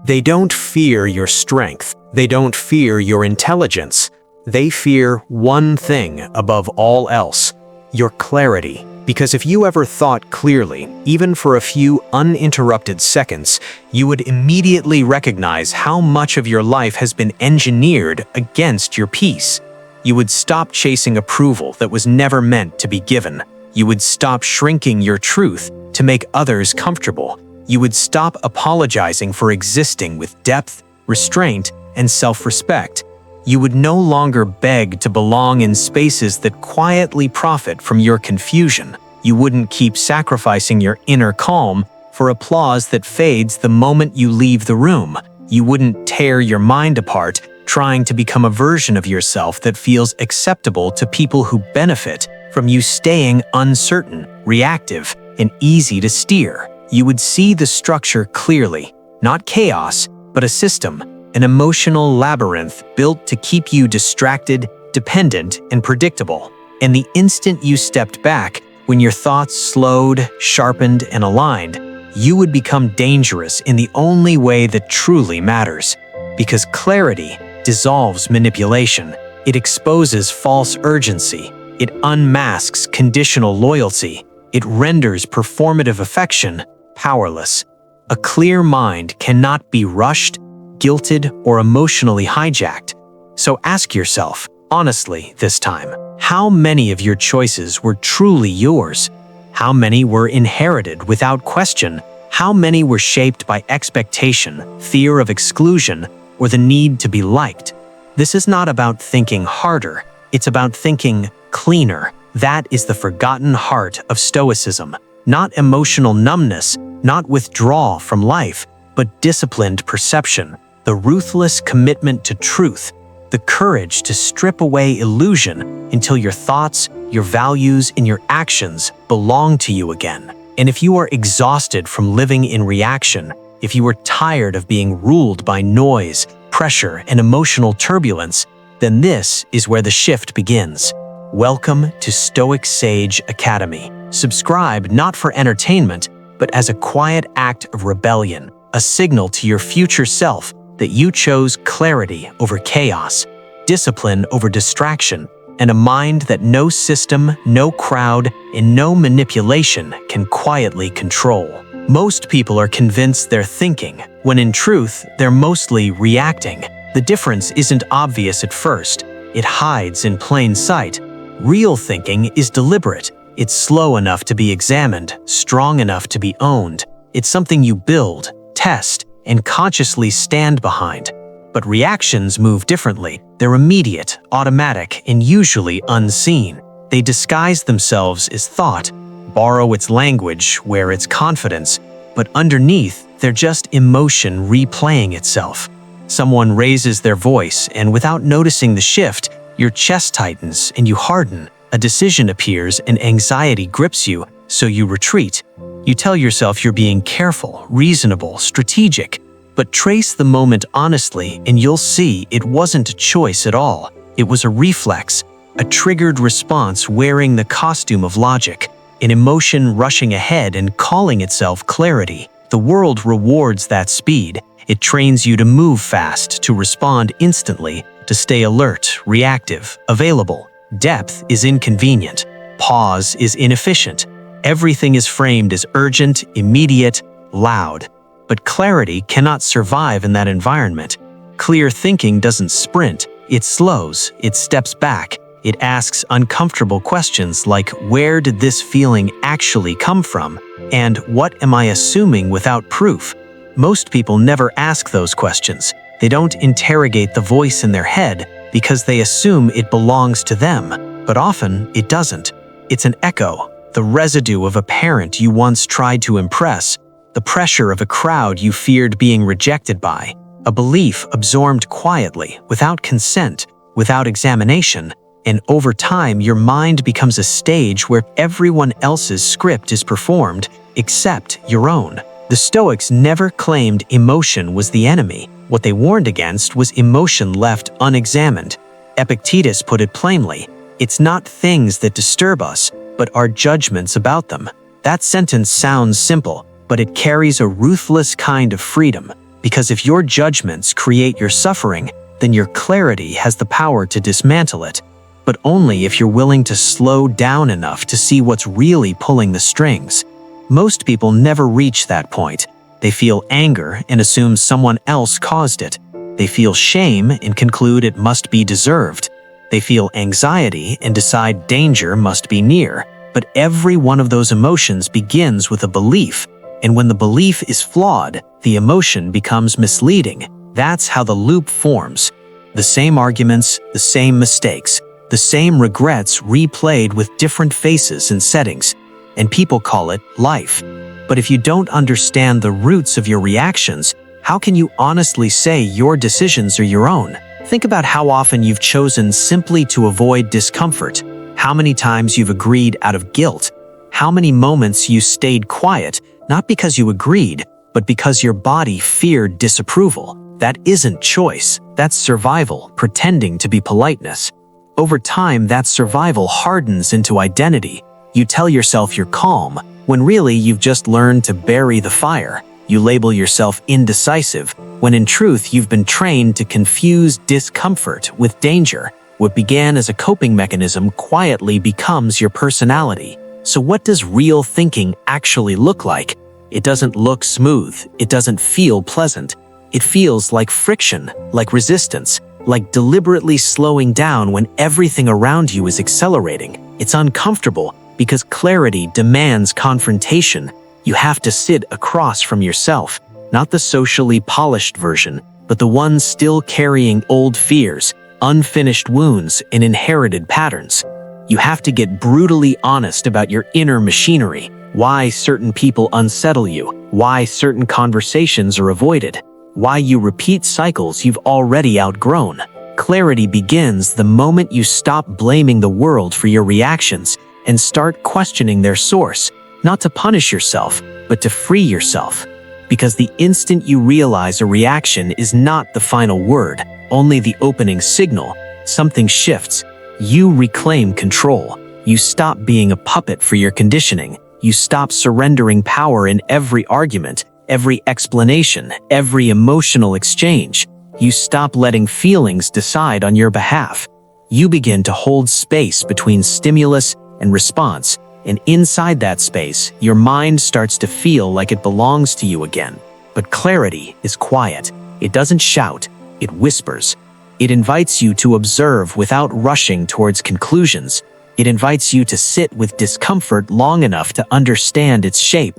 They don't fear your strength. They don't fear your intelligence. They fear one thing above all else: your clarity. Because if you ever thought clearly, even for a few uninterrupted seconds, you would immediately recognize how much of your life has been engineered against your peace. You would stop chasing approval that was never meant to be given. You would stop shrinking your truth to make others comfortable. You would stop apologizing for existing with depth, restraint, and self-respect. You would no longer beg to belong in spaces that quietly profit from your confusion. You wouldn't keep sacrificing your inner calm for applause that fades the moment you leave the room. You wouldn't tear your mind apart trying to become a version of yourself that feels acceptable to people who benefit from you staying uncertain, reactive, and easy to steer. You would see the structure clearly, not chaos, but a system, an emotional labyrinth built to keep you distracted, dependent, and predictable. And the instant you stepped back, when your thoughts slowed, sharpened, and aligned, you would become dangerous in the only way that truly matters. Because clarity dissolves manipulation. It exposes false urgency. It unmasks conditional loyalty. It renders performative affection powerless. A clear mind cannot be rushed, guilted, or emotionally hijacked. So ask yourself, honestly this time, how many of your choices were truly yours? How many were inherited without question? How many were shaped by expectation, fear of exclusion, or the need to be liked? This is not about thinking harder, it's about thinking cleaner. That is the forgotten heart of Stoicism. Not emotional numbness, not withdrawal from life, but disciplined perception, the ruthless commitment to truth, the courage to strip away illusion until your thoughts, your values, and your actions belong to you again. And if you are exhausted from living in reaction, if you are tired of being ruled by noise, pressure, and emotional turbulence, then this is where the shift begins. Welcome to Stoic Sage Academy. Subscribe not for entertainment, but as a quiet act of rebellion, a signal to your future self that you chose clarity over chaos, discipline over distraction, and a mind that no system, no crowd, and no manipulation can quietly control. Most people are convinced they're thinking, when in truth, they're mostly reacting. The difference isn't obvious at first. It hides in plain sight. Real thinking is deliberate. It's slow enough to be examined, strong enough to be owned. It's something you build, test, and consciously stand behind. But reactions move differently. They're immediate, automatic, and usually unseen. They disguise themselves as thought, borrow its language, wear its confidence, but underneath, they're just emotion replaying itself. Someone raises their voice, and without noticing the shift, your chest tightens and you harden. A decision appears and anxiety grips you, so you retreat. You tell yourself you're being careful, reasonable, strategic, but trace the moment honestly and you'll see it wasn't a choice at all. It was a reflex, a triggered response wearing the costume of logic, an emotion rushing ahead and calling itself clarity. The world rewards that speed. It trains you to move fast, to respond instantly, to stay alert, reactive, available. Depth is inconvenient. Pause is inefficient. Everything is framed as urgent, immediate, loud. But clarity cannot survive in that environment. Clear thinking doesn't sprint. It slows, it steps back. It asks uncomfortable questions like, where did this feeling actually come from? And what am I assuming without proof? Most people never ask those questions. They don't interrogate the voice in their head because they assume it belongs to them. But often, it doesn't. It's an echo, the residue of a parent you once tried to impress, the pressure of a crowd you feared being rejected by, a belief absorbed quietly, without consent, without examination. And over time, your mind becomes a stage where everyone else's script is performed, except your own. The Stoics never claimed emotion was the enemy. What they warned against was emotion left unexamined. Epictetus put it plainly, it's not things that disturb us, but our judgments about them. That sentence sounds simple, but it carries a ruthless kind of freedom, Because if your judgments create your suffering, then your clarity has the power to dismantle it, but only if you're willing to slow down enough to see what's really pulling the strings. Most people never reach that point. They feel anger and assume someone else caused it. They feel shame and conclude it must be deserved. They feel anxiety and decide danger must be near. But every one of those emotions begins with a belief, and when the belief is flawed, the emotion becomes misleading. That's how the loop forms. The same arguments, the same mistakes, the same regrets replayed with different faces and settings, and people call it life. But if you don't understand the roots of your reactions, how can you honestly say your decisions are your own? Think about how often you've chosen simply to avoid discomfort, how many times you've agreed out of guilt, how many moments you stayed quiet, not because you agreed, but because your body feared disapproval. That isn't choice, that's survival, pretending to be politeness. Over time, that survival hardens into identity. You tell yourself you're calm, when really you've just learned to bury the fire. You label yourself indecisive, when in truth you've been trained to confuse discomfort with danger. What began as a coping mechanism quietly becomes your personality. So what does real thinking actually look like? It doesn't look smooth, it doesn't feel pleasant. It feels like friction, like resistance, like deliberately slowing down when everything around you is accelerating. It's uncomfortable because clarity demands confrontation. You have to sit across from yourself, not the socially polished version, but the one still carrying old fears, unfinished wounds, and inherited patterns. You have to get brutally honest about your inner machinery, why certain people unsettle you, why certain conversations are avoided, why you repeat cycles you've already outgrown. Clarity begins the moment you stop blaming the world for your reactions and start questioning their source, not to punish yourself, but to free yourself. Because the instant you realize a reaction is not the final word, only the opening signal, something shifts. You reclaim control. You stop being a puppet for your conditioning. You stop surrendering power in every argument, every explanation, every emotional exchange. You stop letting feelings decide on your behalf. You begin to hold space between stimulus and response, and inside that space, your mind starts to feel like it belongs to you again. But clarity is quiet. It doesn't shout, it whispers. It invites you to observe without rushing towards conclusions. It invites you to sit with discomfort long enough to understand its shape.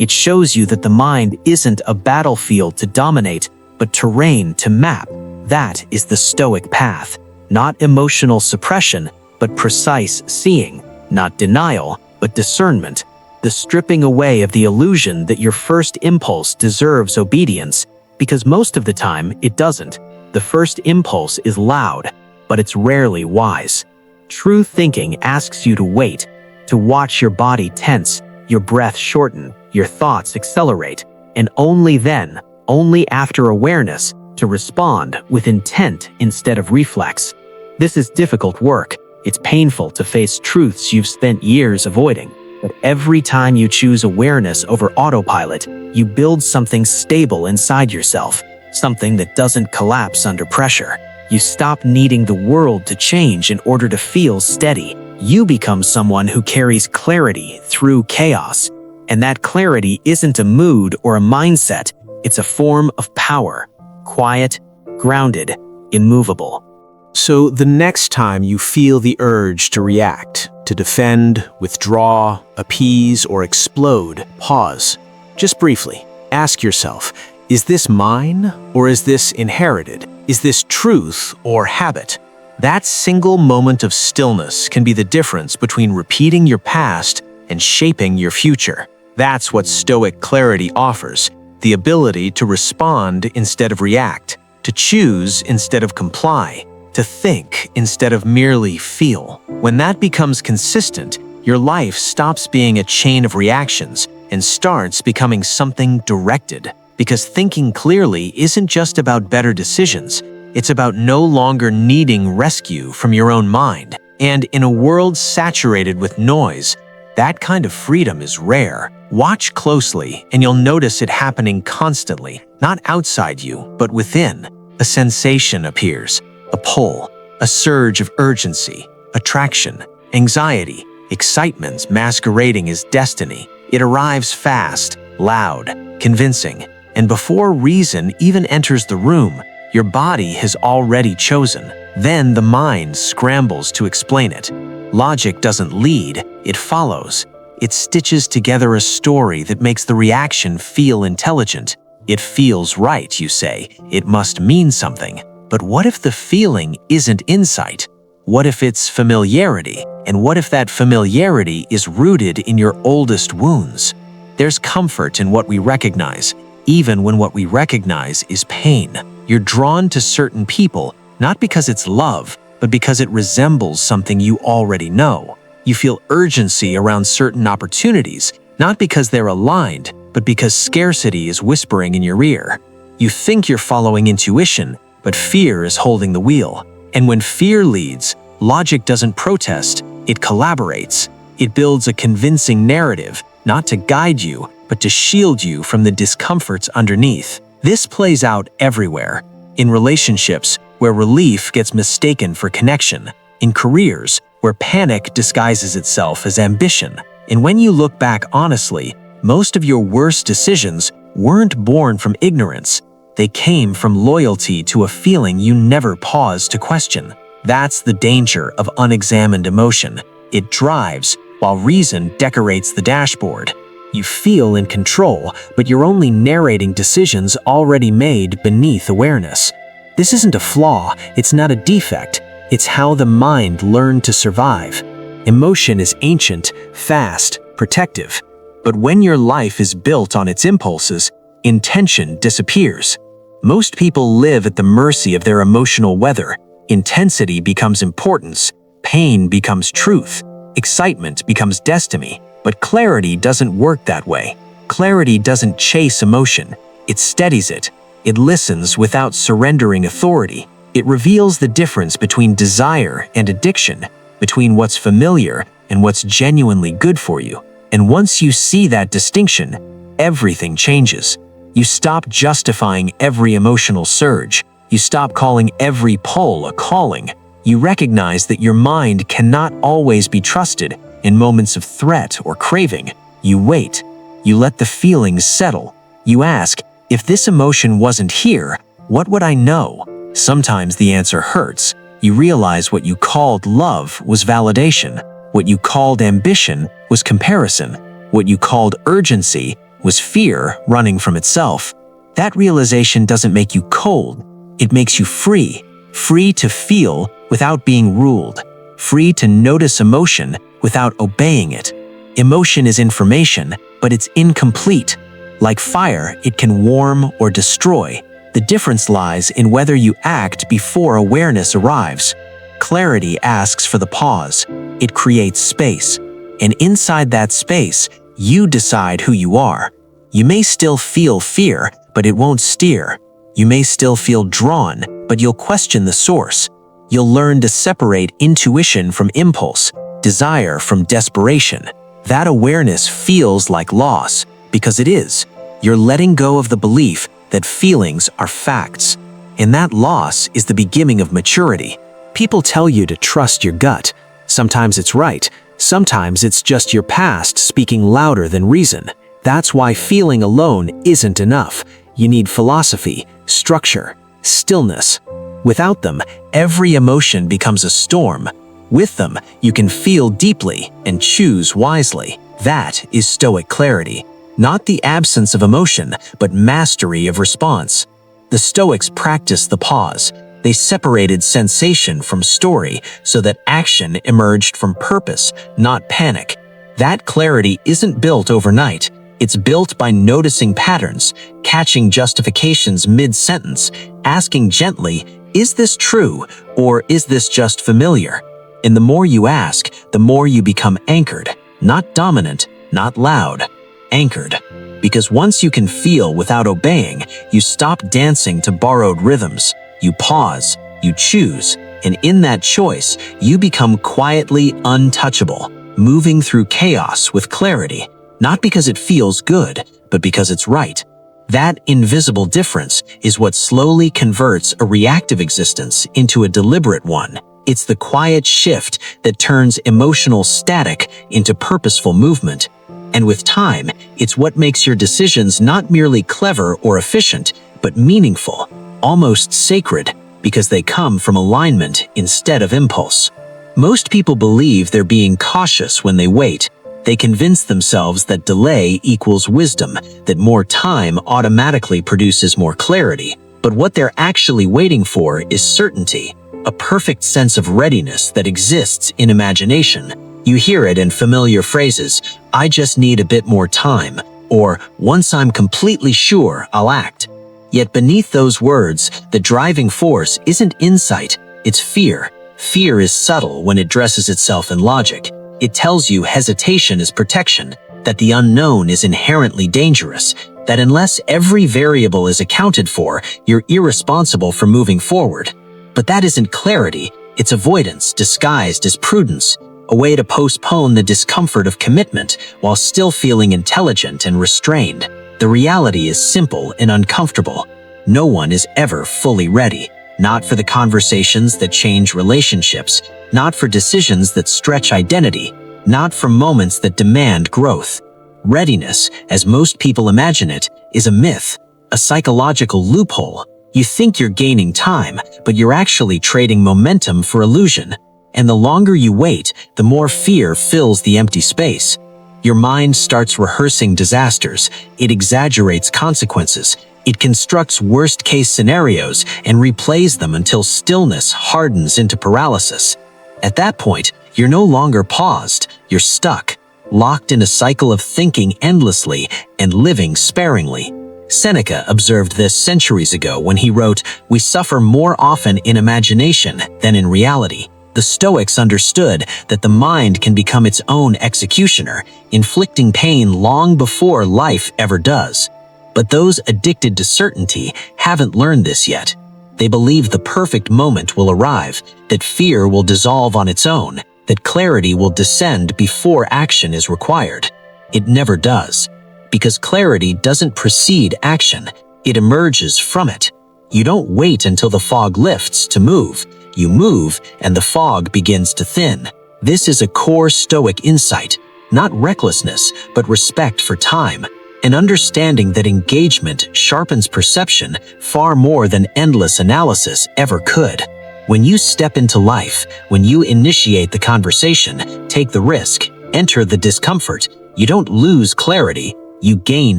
It shows you that the mind isn't a battlefield to dominate, but terrain to map. That is the Stoic path. Not emotional suppression, but precise seeing. Not denial, but discernment. The stripping away of the illusion that your first impulse deserves obedience, because most of the time it doesn't. The first impulse is loud, but it's rarely wise. True thinking asks you to wait, to watch your body tense, your breath shorten, your thoughts accelerate, and only then, only after awareness, to respond with intent instead of reflex. This is difficult work. It's painful to face truths you've spent years avoiding. But every time you choose awareness over autopilot, you build something stable inside yourself, something that doesn't collapse under pressure. You stop needing the world to change in order to feel steady. You become someone who carries clarity through chaos. And that clarity isn't a mood or a mindset, it's a form of power. Quiet, grounded, immovable. So the next time you feel the urge to react, to defend, withdraw, appease, or explode, pause. Just briefly, ask yourself, is this mine or is this inherited? Is this truth or habit? That single moment of stillness can be the difference between repeating your past and shaping your future. That's what Stoic clarity offers, the ability to respond instead of react, to choose instead of comply, to think instead of merely feel. When that becomes consistent, your life stops being a chain of reactions and starts becoming something directed. Because thinking clearly isn't just about better decisions, it's about no longer needing rescue from your own mind. And in a world saturated with noise, That kind of freedom is rare. Watch closely, and you'll notice it happening constantly, not outside you, but within. A sensation appears, a pull, a surge of urgency, attraction, anxiety, excitement masquerading as destiny. It arrives fast, loud, convincing, and before reason even enters the room, your body has already chosen. Then the mind scrambles to explain it. Logic doesn't lead, it follows. It stitches together a story that makes the reaction feel intelligent. It feels right, you say. It must mean something. But what if the feeling isn't insight? What if it's familiarity? And what if that familiarity is rooted in your oldest wounds? There's comfort in what we recognize, even when what we recognize is pain. You're drawn to certain people, not because it's love, but because it resembles something you already know. You feel urgency around certain opportunities, not because they're aligned, but because scarcity is whispering in your ear. You think you're following intuition, but fear is holding the wheel. And when fear leads, logic doesn't protest, it collaborates. It builds a convincing narrative, not to guide you, but to shield you from the discomforts underneath. This plays out everywhere. In relationships, where relief gets mistaken for connection. In careers, where panic disguises itself as ambition. And when you look back honestly, most of your worst decisions weren't born from ignorance. They came from loyalty to a feeling you never paused to question. That's the danger of unexamined emotion. It drives, while reason decorates the dashboard. You feel in control, but you're only narrating decisions already made beneath awareness. This isn't a flaw, it's not a defect, it's how the mind learned to survive. Emotion is ancient, fast, protective. But when your life is built on its impulses, intention disappears. Most people live at the mercy of their emotional weather. Intensity becomes importance, pain becomes truth, excitement becomes destiny. But clarity doesn't work that way. Clarity doesn't chase emotion, it steadies it. It listens without surrendering authority. It reveals the difference between desire and addiction, between what's familiar and what's genuinely good for you. And once you see that distinction, everything changes. You stop justifying every emotional surge. You stop calling every pull a calling. You recognize that your mind cannot always be trusted in moments of threat or craving. You wait. You let the feelings settle. You ask, if this emotion wasn't here, what would I know? Sometimes the answer hurts. You realize what you called love was validation. What you called ambition was comparison. What you called urgency was fear running from itself. That realization doesn't make you cold. It makes you free. Free to feel without being ruled. Free to notice emotion without obeying it. Emotion is information, but it's incomplete. Like fire, it can warm or destroy. The difference lies in whether you act before awareness arrives. Clarity asks for the pause. It creates space. And inside that space, you decide who you are. You may still feel fear, but it won't steer. You may still feel drawn, but you'll question the source. You'll learn to separate intuition from impulse, desire from desperation. That awareness feels like loss, because it is. You're letting go of the belief that feelings are facts. And that loss is the beginning of maturity. People tell you to trust your gut. Sometimes it's right. Sometimes it's just your past speaking louder than reason. That's why feeling alone isn't enough. You need philosophy, structure, stillness. Without them, every emotion becomes a storm. With them, you can feel deeply and choose wisely. That is Stoic clarity. Not the absence of emotion, but mastery of response. The Stoics practiced the pause. They separated sensation from story so that action emerged from purpose, not panic. That clarity isn't built overnight. It's built by noticing patterns, catching justifications mid-sentence, asking gently, is this true, or is this just familiar? And the more you ask, the more you become anchored, not dominant, not loud, anchored. Because once you can feel without obeying, you stop dancing to borrowed rhythms. You pause, you choose, and in that choice, you become quietly untouchable. moving through chaos with clarity, not because it feels good, but because it's right. That invisible difference is what slowly converts a reactive existence into a deliberate one. It's the quiet shift that turns emotional static into purposeful movement. And with time, it's what makes your decisions not merely clever or efficient, but meaningful, almost sacred, because they come from alignment instead of impulse. Most people believe they're being cautious when they wait. They convince themselves that delay equals wisdom, that more time automatically produces more clarity. But what they're actually waiting for is certainty, a perfect sense of readiness that exists in imagination. You hear it in familiar phrases, "I just need a bit more time," or "once I'm completely sure, I'll act." Yet beneath those words, the driving force isn't insight, it's fear. Fear is subtle when it dresses itself in logic. It tells you hesitation is protection, that the unknown is inherently dangerous, that unless every variable is accounted for, you're irresponsible for moving forward. But that isn't clarity, it's avoidance disguised as prudence, a way to postpone the discomfort of commitment while still feeling intelligent and restrained. The reality is simple and uncomfortable. No one is ever fully ready. Not for the conversations that change relationships, not for decisions that stretch identity, not for moments that demand growth. Readiness, as most people imagine it, is a myth, a psychological loophole. You think you're gaining time, but you're actually trading momentum for illusion. And the longer you wait, the more fear fills the empty space. Your mind starts rehearsing disasters. It exaggerates consequences. It constructs worst-case scenarios and replays them until stillness hardens into paralysis. At that point, you're no longer paused, you're stuck, locked in a cycle of thinking endlessly and living sparingly. Seneca observed this centuries ago when he wrote, "We suffer more often in imagination than in reality." The Stoics understood that the mind can become its own executioner, inflicting pain long before life ever does. But those addicted to certainty haven't learned this yet. They believe the perfect moment will arrive, that fear will dissolve on its own, that clarity will descend before action is required. It never does, because clarity doesn't precede action, it emerges from it. You don't wait until the fog lifts to move. You move, and the fog begins to thin. This is a core Stoic insight, not recklessness, but respect for time. An understanding that engagement sharpens perception far more than endless analysis ever could. When you step into life, when you initiate the conversation, take the risk, enter the discomfort, you don't lose clarity, you gain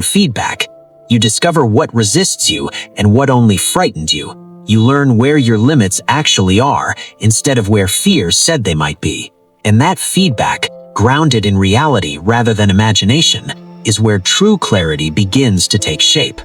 feedback. You discover what resists you and what only frightened you. You learn where your limits actually are instead of where fear said they might be. And that feedback, grounded in reality rather than imagination, is where true clarity begins to take shape.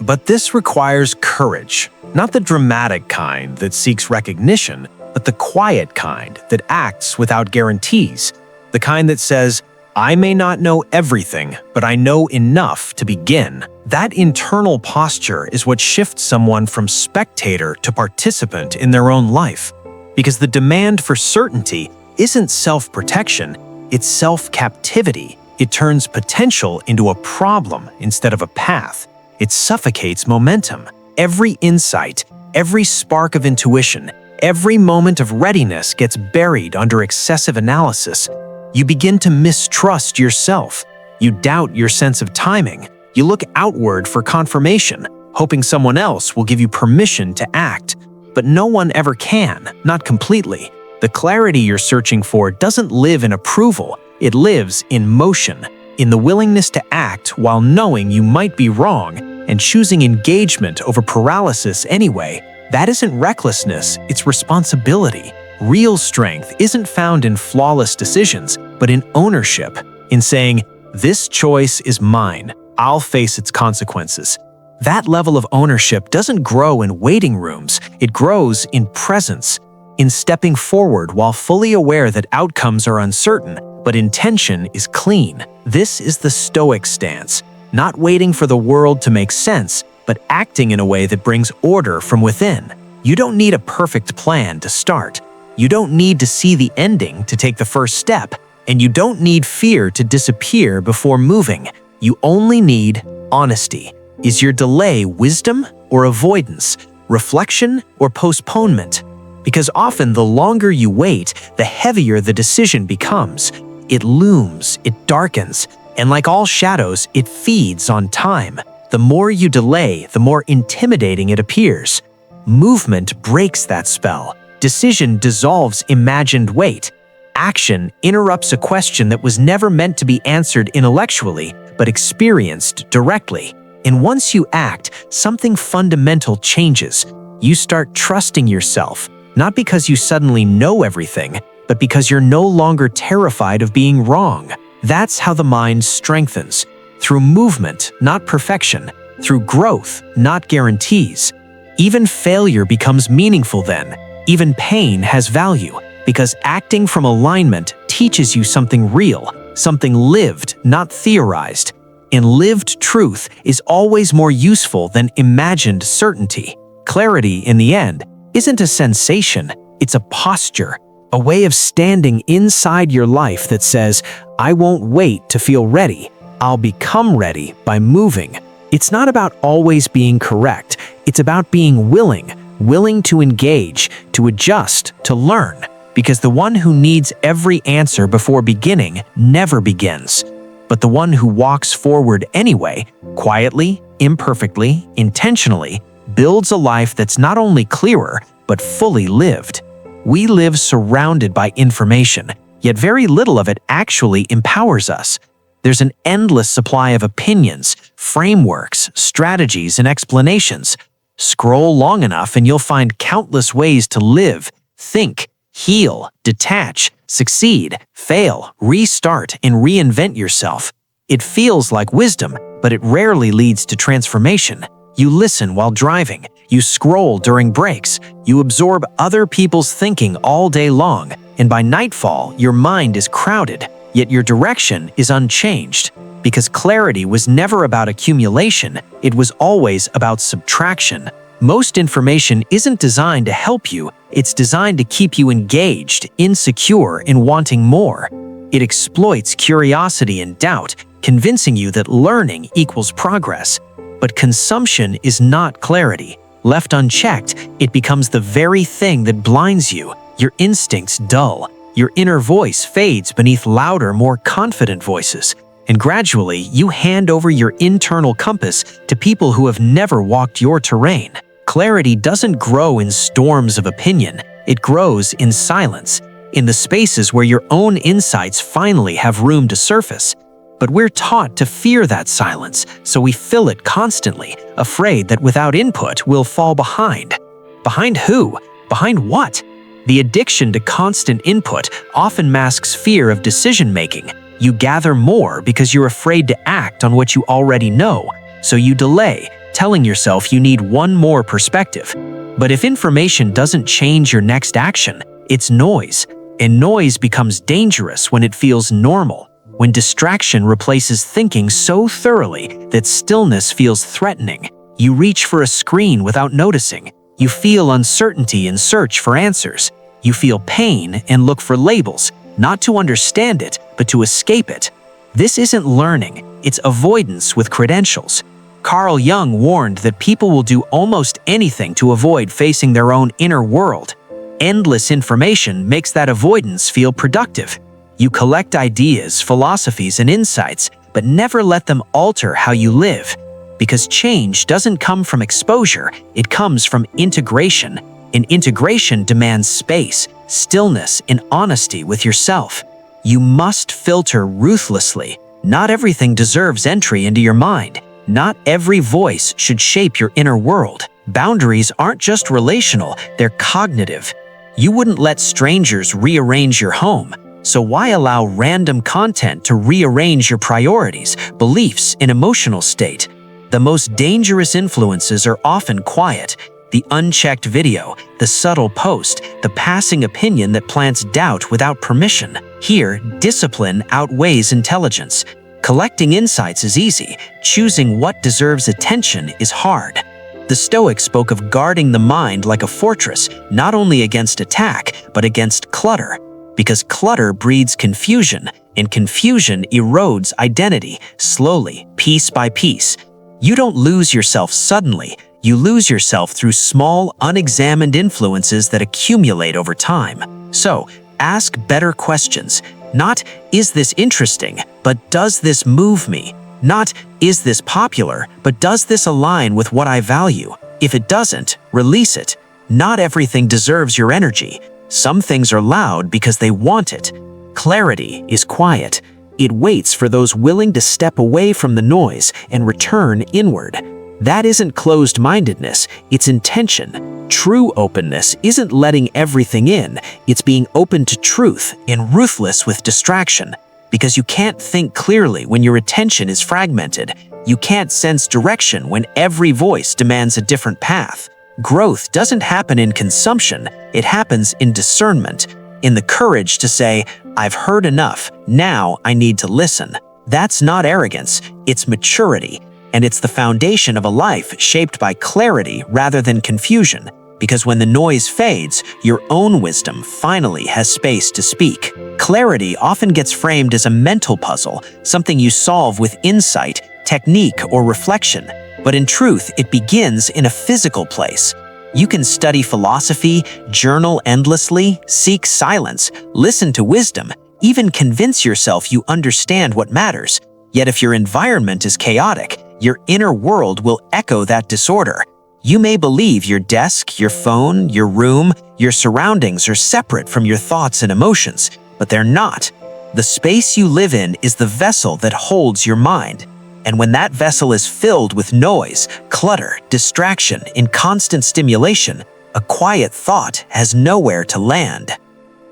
But this requires courage, not the dramatic kind that seeks recognition, but the quiet kind that acts without guarantees, the kind that says, "I may not know everything, but I know enough to begin." That internal posture is what shifts someone from spectator to participant in their own life, because the demand for certainty isn't self-protection, it's self-captivity. It turns potential into a problem instead of a path. It suffocates momentum. Every insight, every spark of intuition, every moment of readiness gets buried under excessive analysis. You begin to mistrust yourself. You doubt your sense of timing. You look outward for confirmation, hoping someone else will give you permission to act. But no one ever can, not completely. The clarity you're searching for doesn't live in approval. It lives in motion, in the willingness to act while knowing you might be wrong and choosing engagement over paralysis anyway. That isn't recklessness, it's responsibility. Real strength isn't found in flawless decisions, but in ownership, in saying, "This choice is mine, I'll face its consequences." That level of ownership doesn't grow in waiting rooms, it grows in presence, in stepping forward while fully aware that outcomes are uncertain, but intention is clean. This is the Stoic stance, not waiting for the world to make sense, but acting in a way that brings order from within. You don't need a perfect plan to start. You don't need to see the ending to take the first step. And you don't need fear to disappear before moving. You only need honesty. Is your delay wisdom or avoidance, reflection or postponement? Because often the longer you wait, the heavier the decision becomes. It looms, it darkens, and like all shadows, it feeds on time. The more you delay, the more intimidating it appears. Movement breaks that spell. Decision dissolves imagined weight. Action interrupts a question that was never meant to be answered intellectually, but experienced directly. And once you act, something fundamental changes. You start trusting yourself, not because you suddenly know everything, but because you're no longer terrified of being wrong. That's how the mind strengthens. Through movement, not perfection. Through growth, not guarantees. Even failure becomes meaningful then. Even pain has value, because acting from alignment teaches you something real, something lived, not theorized. And lived truth is always more useful than imagined certainty. Clarity, in the end, isn't a sensation, it's a posture, a way of standing inside your life that says, I won't wait to feel ready, I'll become ready by moving. It's not about always being correct, it's about being willing to engage, to adjust, to learn. Because the one who needs every answer before beginning never begins. But the one who walks forward anyway, quietly, imperfectly, intentionally, builds a life that's not only clearer, but fully lived. We live surrounded by information, yet very little of it actually empowers us. There's an endless supply of opinions, frameworks, strategies, and explanations. Scroll long enough and you'll find countless ways to live, think, heal, detach, succeed, fail, restart, and reinvent yourself. It feels like wisdom, but it rarely leads to transformation. You listen while driving, you scroll during breaks, you absorb other people's thinking all day long, and by nightfall, your mind is crowded, yet your direction is unchanged. Because clarity was never about accumulation, it was always about subtraction. Most information isn't designed to help you, it's designed to keep you engaged, insecure, and wanting more. It exploits curiosity and doubt, convincing you that learning equals progress. But consumption is not clarity. Left unchecked, it becomes the very thing that blinds you. Your instincts dull. Your inner voice fades beneath louder, more confident voices. And gradually, you hand over your internal compass to people who have never walked your terrain. Clarity doesn't grow in storms of opinion. It grows in silence, in the spaces where your own insights finally have room to surface. But we're taught to fear that silence, so we fill it constantly, afraid that without input, we'll fall behind. Behind who? Behind what? The addiction to constant input often masks fear of decision-making. You gather more because you're afraid to act on what you already know, so you delay, telling yourself you need one more perspective. But if information doesn't change your next action, it's noise. And noise becomes dangerous when it feels normal, when distraction replaces thinking so thoroughly that stillness feels threatening. You reach for a screen without noticing. You feel uncertainty and search for answers. You feel pain and look for labels, not to understand it, but to escape it. This isn't learning, it's avoidance with credentials. Carl Jung warned that people will do almost anything to avoid facing their own inner world. Endless information makes that avoidance feel productive. You collect ideas, philosophies, and insights, but never let them alter how you live. Because change doesn't come from exposure, it comes from integration. And integration demands space, stillness, and honesty with yourself. You must filter ruthlessly. Not everything deserves entry into your mind. Not every voice should shape your inner world. Boundaries aren't just relational, they're cognitive. You wouldn't let strangers rearrange your home, so why allow random content to rearrange your priorities, beliefs, and emotional state? The most dangerous influences are often quiet. The unchecked video, the subtle post, the passing opinion that plants doubt without permission. Here, discipline outweighs intelligence. Collecting insights is easy. Choosing what deserves attention is hard. The Stoics spoke of guarding the mind like a fortress, not only against attack, but against clutter. because clutter breeds confusion, and confusion erodes identity, slowly, piece by piece. You don't lose yourself suddenly. You lose yourself through small, unexamined influences that accumulate over time. So, ask better questions. Not, is this interesting, but does this move me? Not, is this popular, but does this align with what I value? If it doesn't, release it. Not everything deserves your energy. Some things are loud because they want it. Clarity is quiet. It waits for those willing to step away from the noise and return inward. That isn't closed-mindedness, it's intention. True openness isn't letting everything in, it's being open to truth and ruthless with distraction. Because you can't think clearly when your attention is fragmented. You can't sense direction when every voice demands a different path. Growth doesn't happen in consumption, it happens in discernment, in the courage to say, I've heard enough, now I need to listen. That's not arrogance, it's maturity, and it's the foundation of a life shaped by clarity rather than confusion, because when the noise fades, your own wisdom finally has space to speak. Clarity often gets framed as a mental puzzle, something you solve with insight, technique, or reflection, but in truth, it begins in a physical place. You can study philosophy, journal endlessly, seek silence, listen to wisdom, even convince yourself you understand what matters. Yet if your environment is chaotic, your inner world will echo that disorder. You may believe your desk, your phone, your room, your surroundings are separate from your thoughts and emotions, but they're not. The space you live in is the vessel that holds your mind. And when that vessel is filled with noise, clutter, distraction, and constant stimulation, a quiet thought has nowhere to land.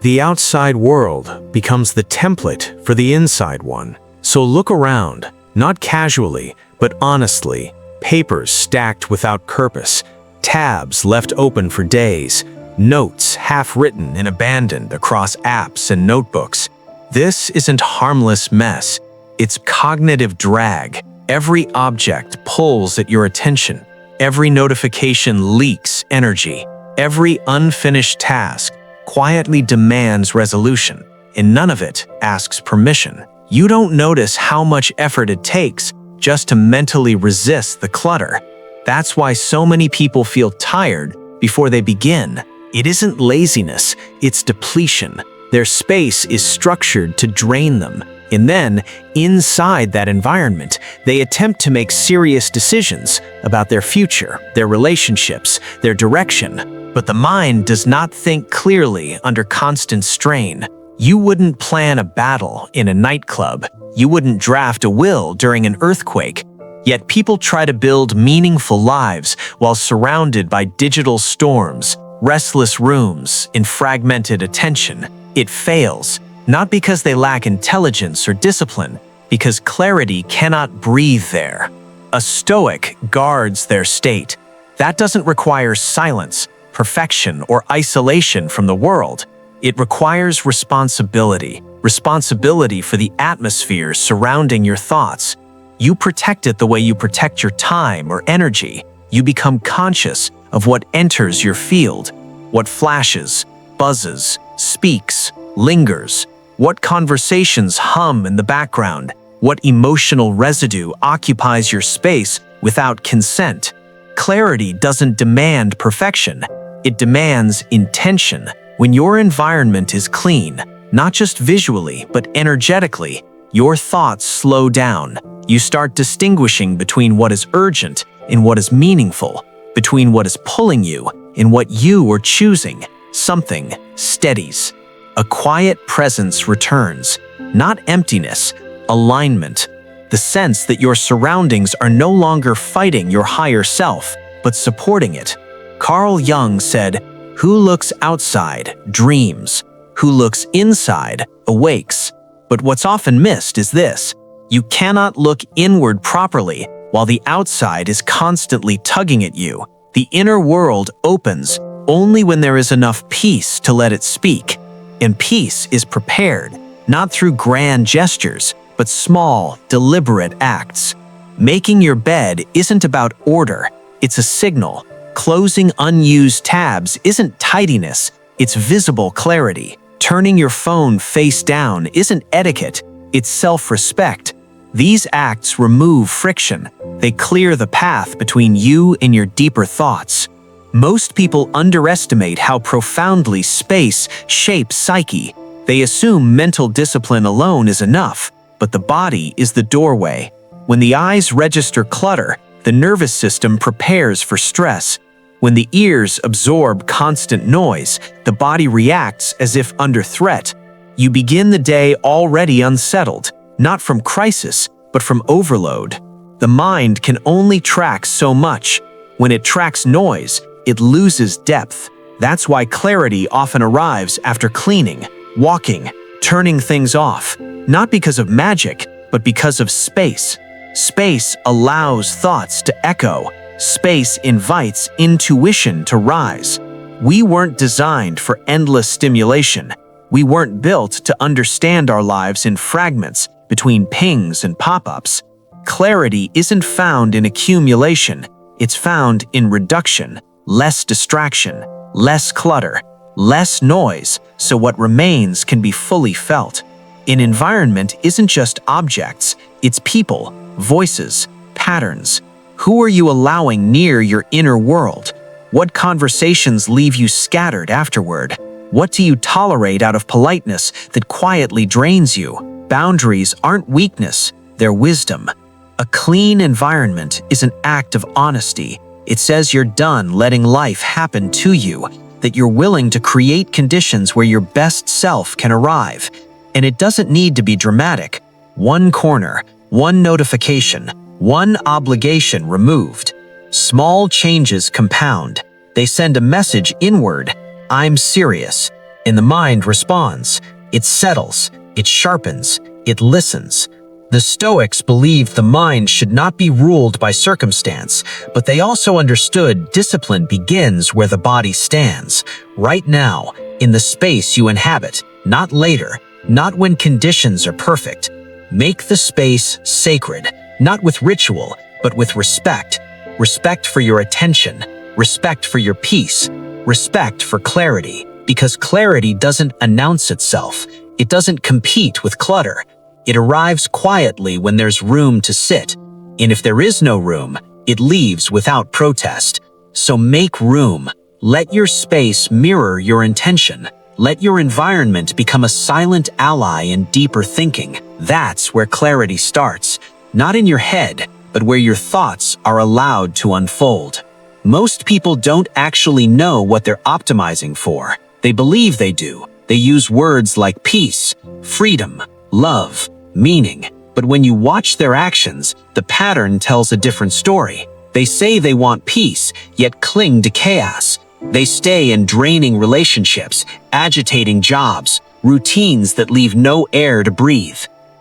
The outside world becomes the template for the inside one. So look around, not casually, but honestly. Papers stacked without purpose, tabs left open for days, notes half-written and abandoned across apps and notebooks. This isn't harmless mess. It's cognitive drag. Every object pulls at your attention. Every notification leaks energy. Every unfinished task quietly demands resolution, and none of it asks permission. You don't notice how much effort it takes just to mentally resist the clutter. That's why so many people feel tired before they begin. It isn't laziness, it's depletion. Their space is structured to drain them. And then, inside that environment, they attempt to make serious decisions about their future, their relationships, their direction. But the mind does not think clearly under constant strain. You wouldn't plan a battle in a nightclub. You wouldn't draft a will during an earthquake. Yet people try to build meaningful lives while surrounded by digital storms, restless rooms, and fragmented attention. It fails. Not because they lack intelligence or discipline, because clarity cannot breathe there. A Stoic guards their state. That doesn't require silence, perfection, or isolation from the world. It requires responsibility for the atmosphere surrounding your thoughts. You protect it the way you protect your time or energy. You become conscious of what enters your field, what flashes, buzzes, speaks, lingers, what conversations hum in the background, what emotional residue occupies your space without consent. Clarity doesn't demand perfection, it demands intention. When your environment is clean, not just visually, but energetically, your thoughts slow down. You start distinguishing between what is urgent and what is meaningful, between what is pulling you and what you are choosing. Something steadies. A quiet presence returns, not emptiness, alignment, the sense that your surroundings are no longer fighting your higher self, but supporting it. Carl Jung said, "Who looks outside dreams, who looks inside awakes." But what's often missed is this: you cannot look inward properly while the outside is constantly tugging at you. The inner world opens only when there is enough peace to let it speak. And peace is prepared, not through grand gestures, but small, deliberate acts. Making your bed isn't about order, it's a signal. Closing unused tabs isn't tidiness, it's visible clarity. Turning your phone face down isn't etiquette, it's self-respect. These acts remove friction. They clear the path between you and your deeper thoughts. Most people underestimate how profoundly space shapes psyche. They assume mental discipline alone is enough, but the body is the doorway. When the eyes register clutter, the nervous system prepares for stress. When the ears absorb constant noise, the body reacts as if under threat. You begin the day already unsettled, not from crisis, but from overload. The mind can only track so much. When it tracks noise, it loses depth. That's why clarity often arrives after cleaning, walking, turning things off, not because of magic, but because of space. Space allows thoughts to echo. Space invites intuition to rise. We weren't designed for endless stimulation. We weren't built to understand our lives in fragments between pings and pop-ups. Clarity isn't found in accumulation. It's found in reduction. Less distraction, less clutter, less noise, so what remains can be fully felt. An environment isn't just objects, it's people, voices, patterns. Who are you allowing near your inner world? What conversations leave you scattered afterward? What do you tolerate out of politeness that quietly drains you? Boundaries aren't weakness, they're wisdom. A clean environment is an act of honesty. It says you're done letting life happen to you, that you're willing to create conditions where your best self can arrive. And it doesn't need to be dramatic. One corner, one notification, one obligation removed. Small changes compound. They send a message inward. I'm serious. And the mind responds. It settles. It sharpens. It listens. The Stoics believed the mind should not be ruled by circumstance, but they also understood discipline begins where the body stands, right now, in the space you inhabit, not later, not when conditions are perfect. Make the space sacred, not with ritual, but with respect. Respect for your attention, respect for your peace, respect for clarity, because clarity doesn't announce itself. It doesn't compete with clutter. It arrives quietly when there's room to sit, and if there is no room, it leaves without protest. So make room. Let your space mirror your intention. Let your environment become a silent ally in deeper thinking. That's where clarity starts, not in your head, but where your thoughts are allowed to unfold. Most people don't actually know what they're optimizing for. They believe they do. They use words like peace, freedom, love, meaning. But when you watch their actions, the pattern tells a different story. They say they want peace, yet cling to chaos. They stay in draining relationships, agitating jobs, routines that leave no air to breathe.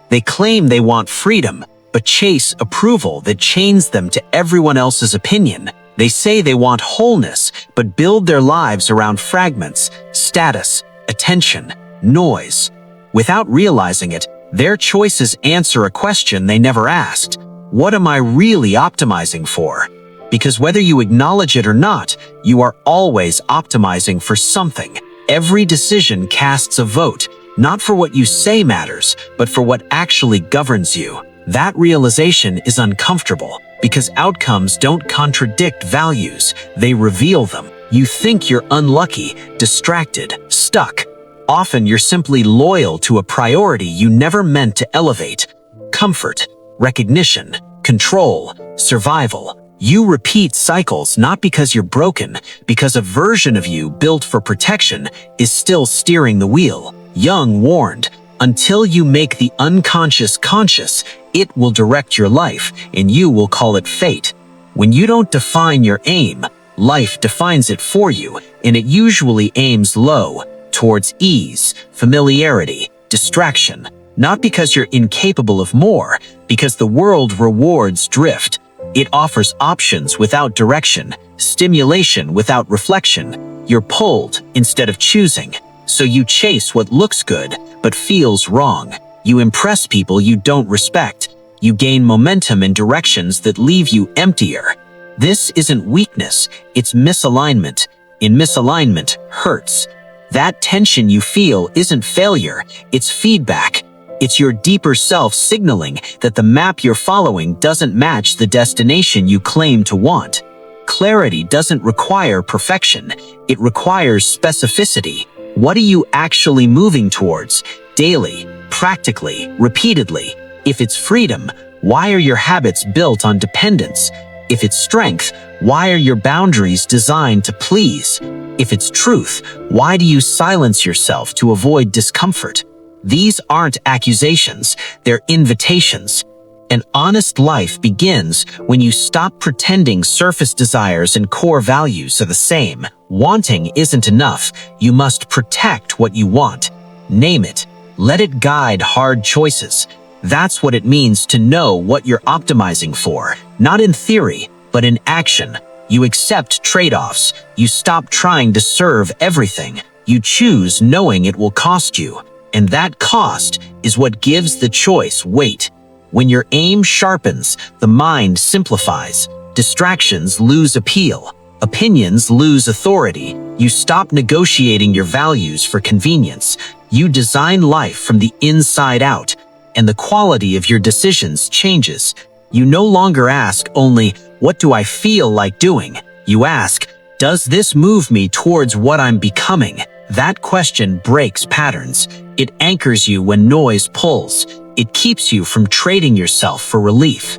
They claim they want freedom, but chase approval that chains them to everyone else's opinion. They say they want wholeness, but build their lives around fragments, status, attention, noise. Without realizing it, their choices answer a question they never asked. What am I really optimizing for? Because whether you acknowledge it or not, you are always optimizing for something. Every decision casts a vote, not for what you say matters, but for what actually governs you. That realization is uncomfortable, because outcomes don't contradict values, they reveal them. You think you're unlucky, distracted, stuck. Often you're simply loyal to a priority you never meant to elevate. Comfort, recognition, control, survival. You repeat cycles not because you're broken, because a version of you built for protection is still steering the wheel. Jung warned, until you make the unconscious conscious, it will direct your life, and you will call it fate. When you don't define your aim, life defines it for you, and it usually aims low, towards ease, familiarity, distraction, not because you're incapable of more, because the world rewards drift. It offers options without direction, stimulation without reflection. You're pulled instead of choosing, so you chase what looks good but feels wrong. You impress people you don't respect. You gain momentum in directions that leave you emptier. This isn't weakness, it's misalignment. And misalignment hurts. That tension you feel isn't failure, it's feedback. It's your deeper self signaling that the map you're following doesn't match the destination you claim to want. Clarity doesn't require perfection, it requires specificity. What are you actually moving towards? Daily, practically, repeatedly. If it's freedom, why are your habits built on dependence? If it's strength, why are your boundaries designed to please? If it's truth, why do you silence yourself to avoid discomfort? These aren't accusations, they're invitations. An honest life begins when you stop pretending surface desires and core values are the same. Wanting isn't enough. You must protect what you want. Name it. Let it guide hard choices. That's what it means to know what you're optimizing for, not in theory, but in action. You accept trade-offs. You stop trying to serve everything. You choose knowing it will cost you. And that cost is what gives the choice weight. When your aim sharpens, the mind simplifies. Distractions lose appeal. Opinions lose authority. You stop negotiating your values for convenience. You design life from the inside out, and the quality of your decisions changes. You no longer ask only, what do I feel like doing? You ask, does this move me towards what I'm becoming? That question breaks patterns. It anchors you when noise pulls. It keeps you from trading yourself for relief.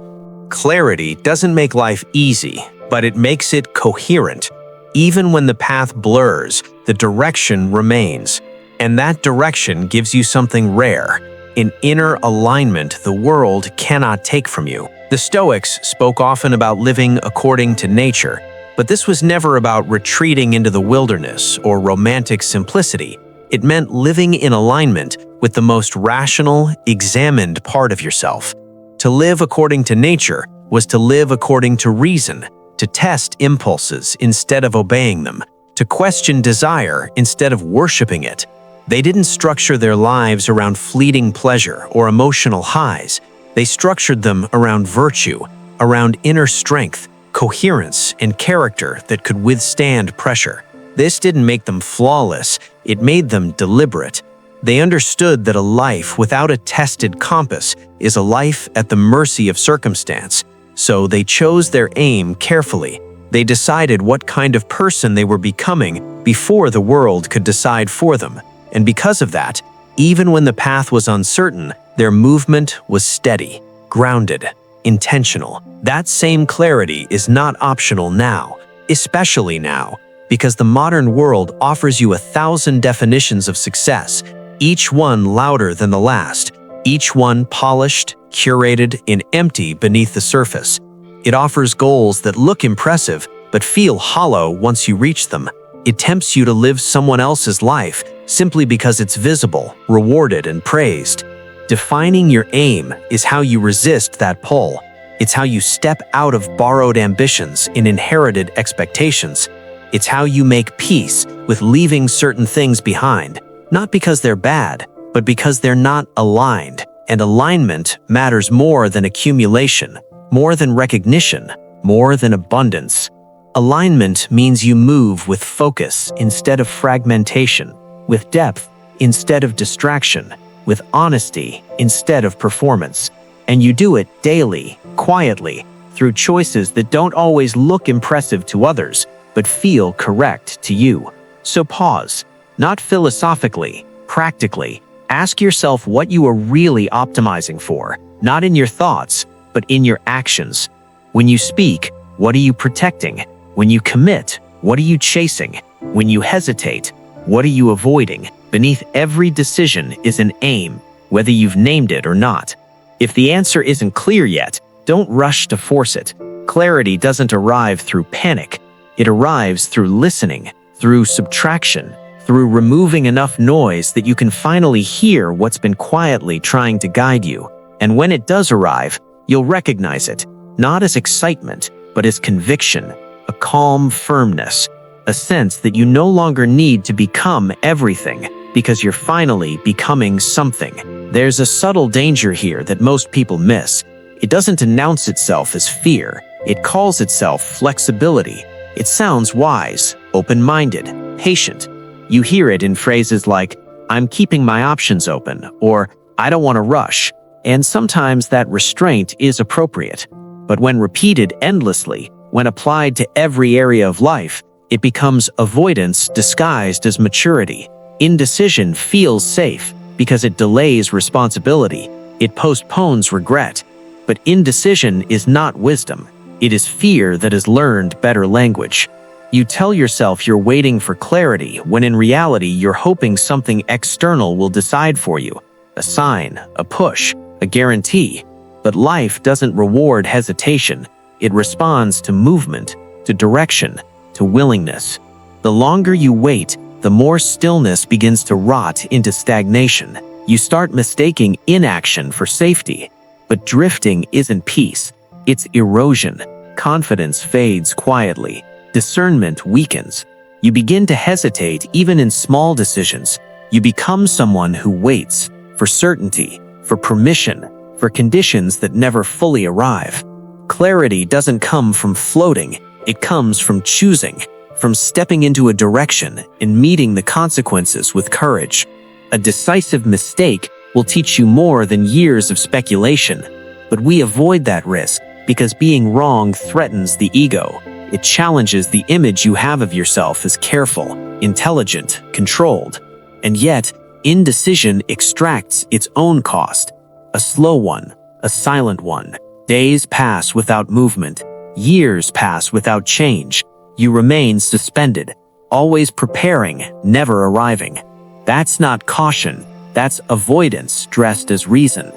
Clarity doesn't make life easy, but it makes it coherent. Even when the path blurs, the direction remains. And that direction gives you something rare, an inner alignment the world cannot take from you. The Stoics spoke often about living according to nature, but this was never about retreating into the wilderness or romantic simplicity. It meant living in alignment with the most rational, examined part of yourself. To live according to nature was to live according to reason, to test impulses instead of obeying them, to question desire instead of worshiping it. They didn't structure their lives around fleeting pleasure or emotional highs. They structured them around virtue, around inner strength, coherence, and character that could withstand pressure. This didn't make them flawless, it made them deliberate. They understood that a life without a tested compass is a life at the mercy of circumstance, so they chose their aim carefully. They decided what kind of person they were becoming before the world could decide for them. And because of that, even when the path was uncertain, their movement was steady, grounded, intentional. That same clarity is not optional now, especially now, because the modern world offers you 1,000 definitions of success, each one louder than the last, each one polished, curated, and empty beneath the surface. It offers goals that look impressive, but feel hollow once you reach them. It tempts you to live someone else's life simply because it's visible, rewarded, and praised. Defining your aim is how you resist that pull. It's how you step out of borrowed ambitions and inherited expectations. It's how you make peace with leaving certain things behind, not because they're bad, but because they're not aligned. And alignment matters more than accumulation, more than recognition, more than abundance. Alignment means you move with focus instead of fragmentation, with depth instead of distraction, with honesty instead of performance. And you do it daily, quietly, through choices that don't always look impressive to others, but feel correct to you. So pause, not philosophically, practically. Ask yourself what you are really optimizing for, not in your thoughts, but in your actions. When you speak, what are you protecting? When you commit, what are you chasing? When you hesitate, what are you avoiding? Beneath every decision is an aim, whether you've named it or not. If the answer isn't clear yet, don't rush to force it. Clarity doesn't arrive through panic. It arrives through listening, through subtraction, through removing enough noise that you can finally hear what's been quietly trying to guide you. And when it does arrive, you'll recognize it, not as excitement, but as conviction, a calm firmness, a sense that you no longer need to become everything because you're finally becoming something. There's a subtle danger here that most people miss. It doesn't announce itself as fear. It calls itself flexibility. It sounds wise, open-minded, patient. You hear it in phrases like, "I'm keeping my options open," or "I don't want to rush," and sometimes that restraint is appropriate. But when repeated endlessly, when applied to every area of life, it becomes avoidance disguised as maturity. Indecision feels safe because it delays responsibility. It postpones regret. But indecision is not wisdom. It is fear that has learned better language. You tell yourself you're waiting for clarity when in reality you're hoping something external will decide for you. A sign, a push, a guarantee. But life doesn't reward hesitation. It responds to movement, to direction, to willingness. The longer you wait, the more stillness begins to rot into stagnation. You start mistaking inaction for safety. But drifting isn't peace, it's erosion. Confidence fades quietly. Discernment weakens. You begin to hesitate even in small decisions. You become someone who waits for certainty, for permission, for conditions that never fully arrive. Clarity doesn't come from floating, it comes from choosing, from stepping into a direction and meeting the consequences with courage. A decisive mistake will teach you more than years of speculation, but we avoid that risk because being wrong threatens the ego. It challenges the image you have of yourself as careful, intelligent, controlled. And yet, indecision extracts its own cost. A slow one, a silent one. Days pass without movement. Years pass without change. You remain suspended, always preparing, never arriving. That's not caution, that's avoidance dressed as reason.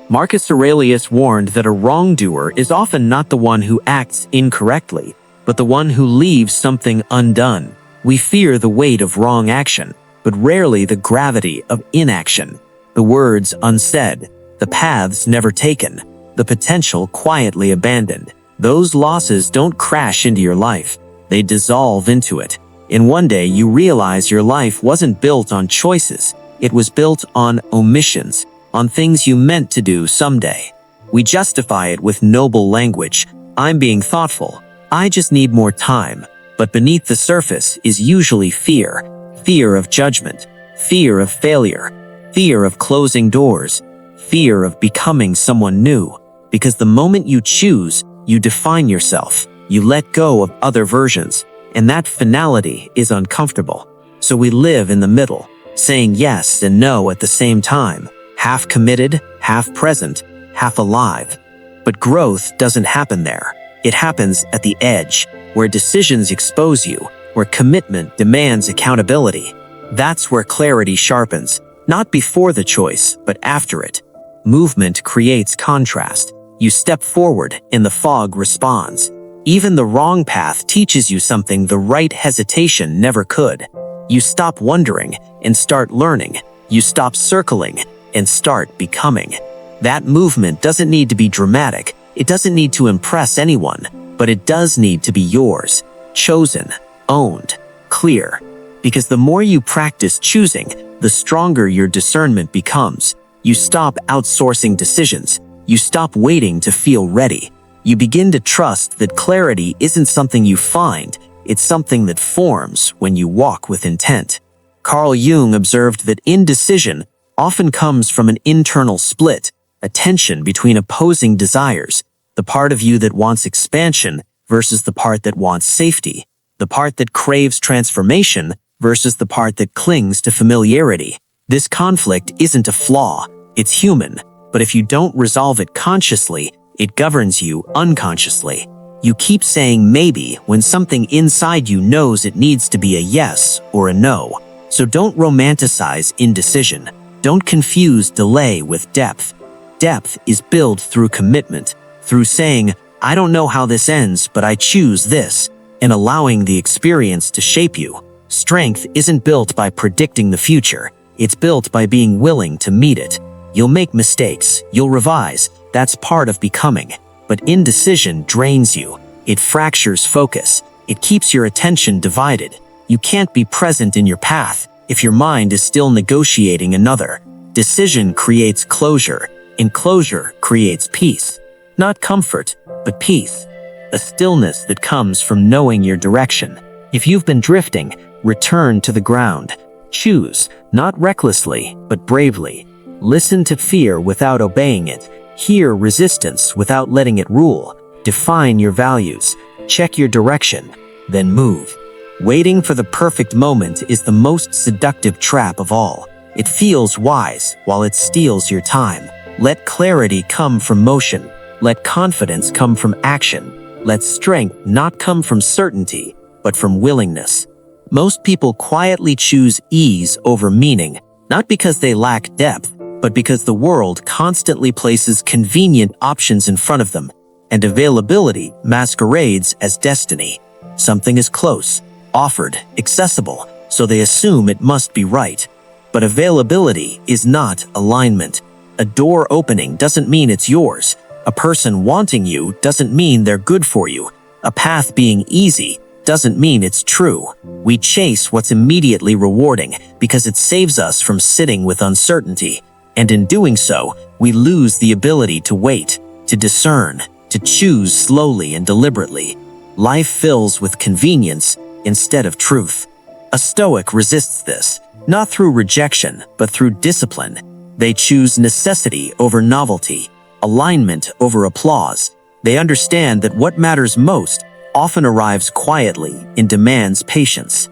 Marcus Aurelius warned that a wrongdoer is often not the one who acts incorrectly, but the one who leaves something undone. We fear the weight of wrong action, but rarely the gravity of inaction. The words unsaid, the paths never taken, the potential quietly abandoned. Those losses don't crash into your life, they dissolve into it. In one day you realize your life wasn't built on choices, it was built on omissions, on things you meant to do someday. We justify it with noble language. I'm being thoughtful. I just need more time. But beneath the surface is usually fear. Fear of judgment. Fear of failure. Fear of closing doors. Fear of becoming someone new. Because the moment you choose, you define yourself. You let go of other versions. And that finality is uncomfortable. So we live in the middle, saying yes and no at the same time. Half committed, half present, half alive. But growth doesn't happen there. It happens at the edge, where decisions expose you, where commitment demands accountability. That's where clarity sharpens, not before the choice, but after it. Movement creates contrast. You step forward, and the fog responds. Even the wrong path teaches you something the right hesitation never could. You stop wondering and start learning. You stop circling and start becoming. That movement doesn't need to be dramatic. It doesn't need to impress anyone, but it does need to be yours, chosen, owned, clear. Because the more you practice choosing, the stronger your discernment becomes. You stop outsourcing decisions. You stop waiting to feel ready. You begin to trust that clarity isn't something you find, it's something that forms when you walk with intent. Carl Jung observed that indecision often comes from an internal split, a tension between opposing desires, the part of you that wants expansion versus the part that wants safety, the part that craves transformation versus the part that clings to familiarity. This conflict isn't a flaw, it's human, but if you don't resolve it consciously, it governs you unconsciously. You keep saying maybe when something inside you knows it needs to be a yes or a no. So don't romanticize indecision. Don't confuse delay with depth. Depth is built through commitment, through saying, I don't know how this ends, but I choose this, and allowing the experience to shape you. Strength isn't built by predicting the future. It's built by being willing to meet it. You'll make mistakes, you'll revise. That's part of becoming. But indecision drains you. It fractures focus. It keeps your attention divided. You can't be present in your path if your mind is still negotiating another. Decision creates closure, and closure creates peace. Not comfort, but peace. A stillness that comes from knowing your direction. If you've been drifting, return to the ground. Choose, not recklessly, but bravely. Listen to fear without obeying it. Hear resistance without letting it rule. Define your values. Check your direction. Then move. Waiting for the perfect moment is the most seductive trap of all. It feels wise while it steals your time. Let clarity come from motion. Let confidence come from action. Let strength not come from certainty, but from willingness. Most people quietly choose ease over meaning, not because they lack depth, but because the world constantly places convenient options in front of them, and availability masquerades as destiny. Something is close, offered, accessible, so they assume it must be right. But availability is not alignment. A door opening doesn't mean it's yours. A person wanting you doesn't mean they're good for you. A path being easy doesn't mean it's true. We chase what's immediately rewarding because it saves us from sitting with uncertainty. And in doing so, we lose the ability to wait, to discern, to choose slowly and deliberately. Life fills with convenience instead of truth. A Stoic resists this, not through rejection, but through discipline. They choose necessity over novelty, alignment over applause. They understand that what matters most often arrives quietly and demands patience.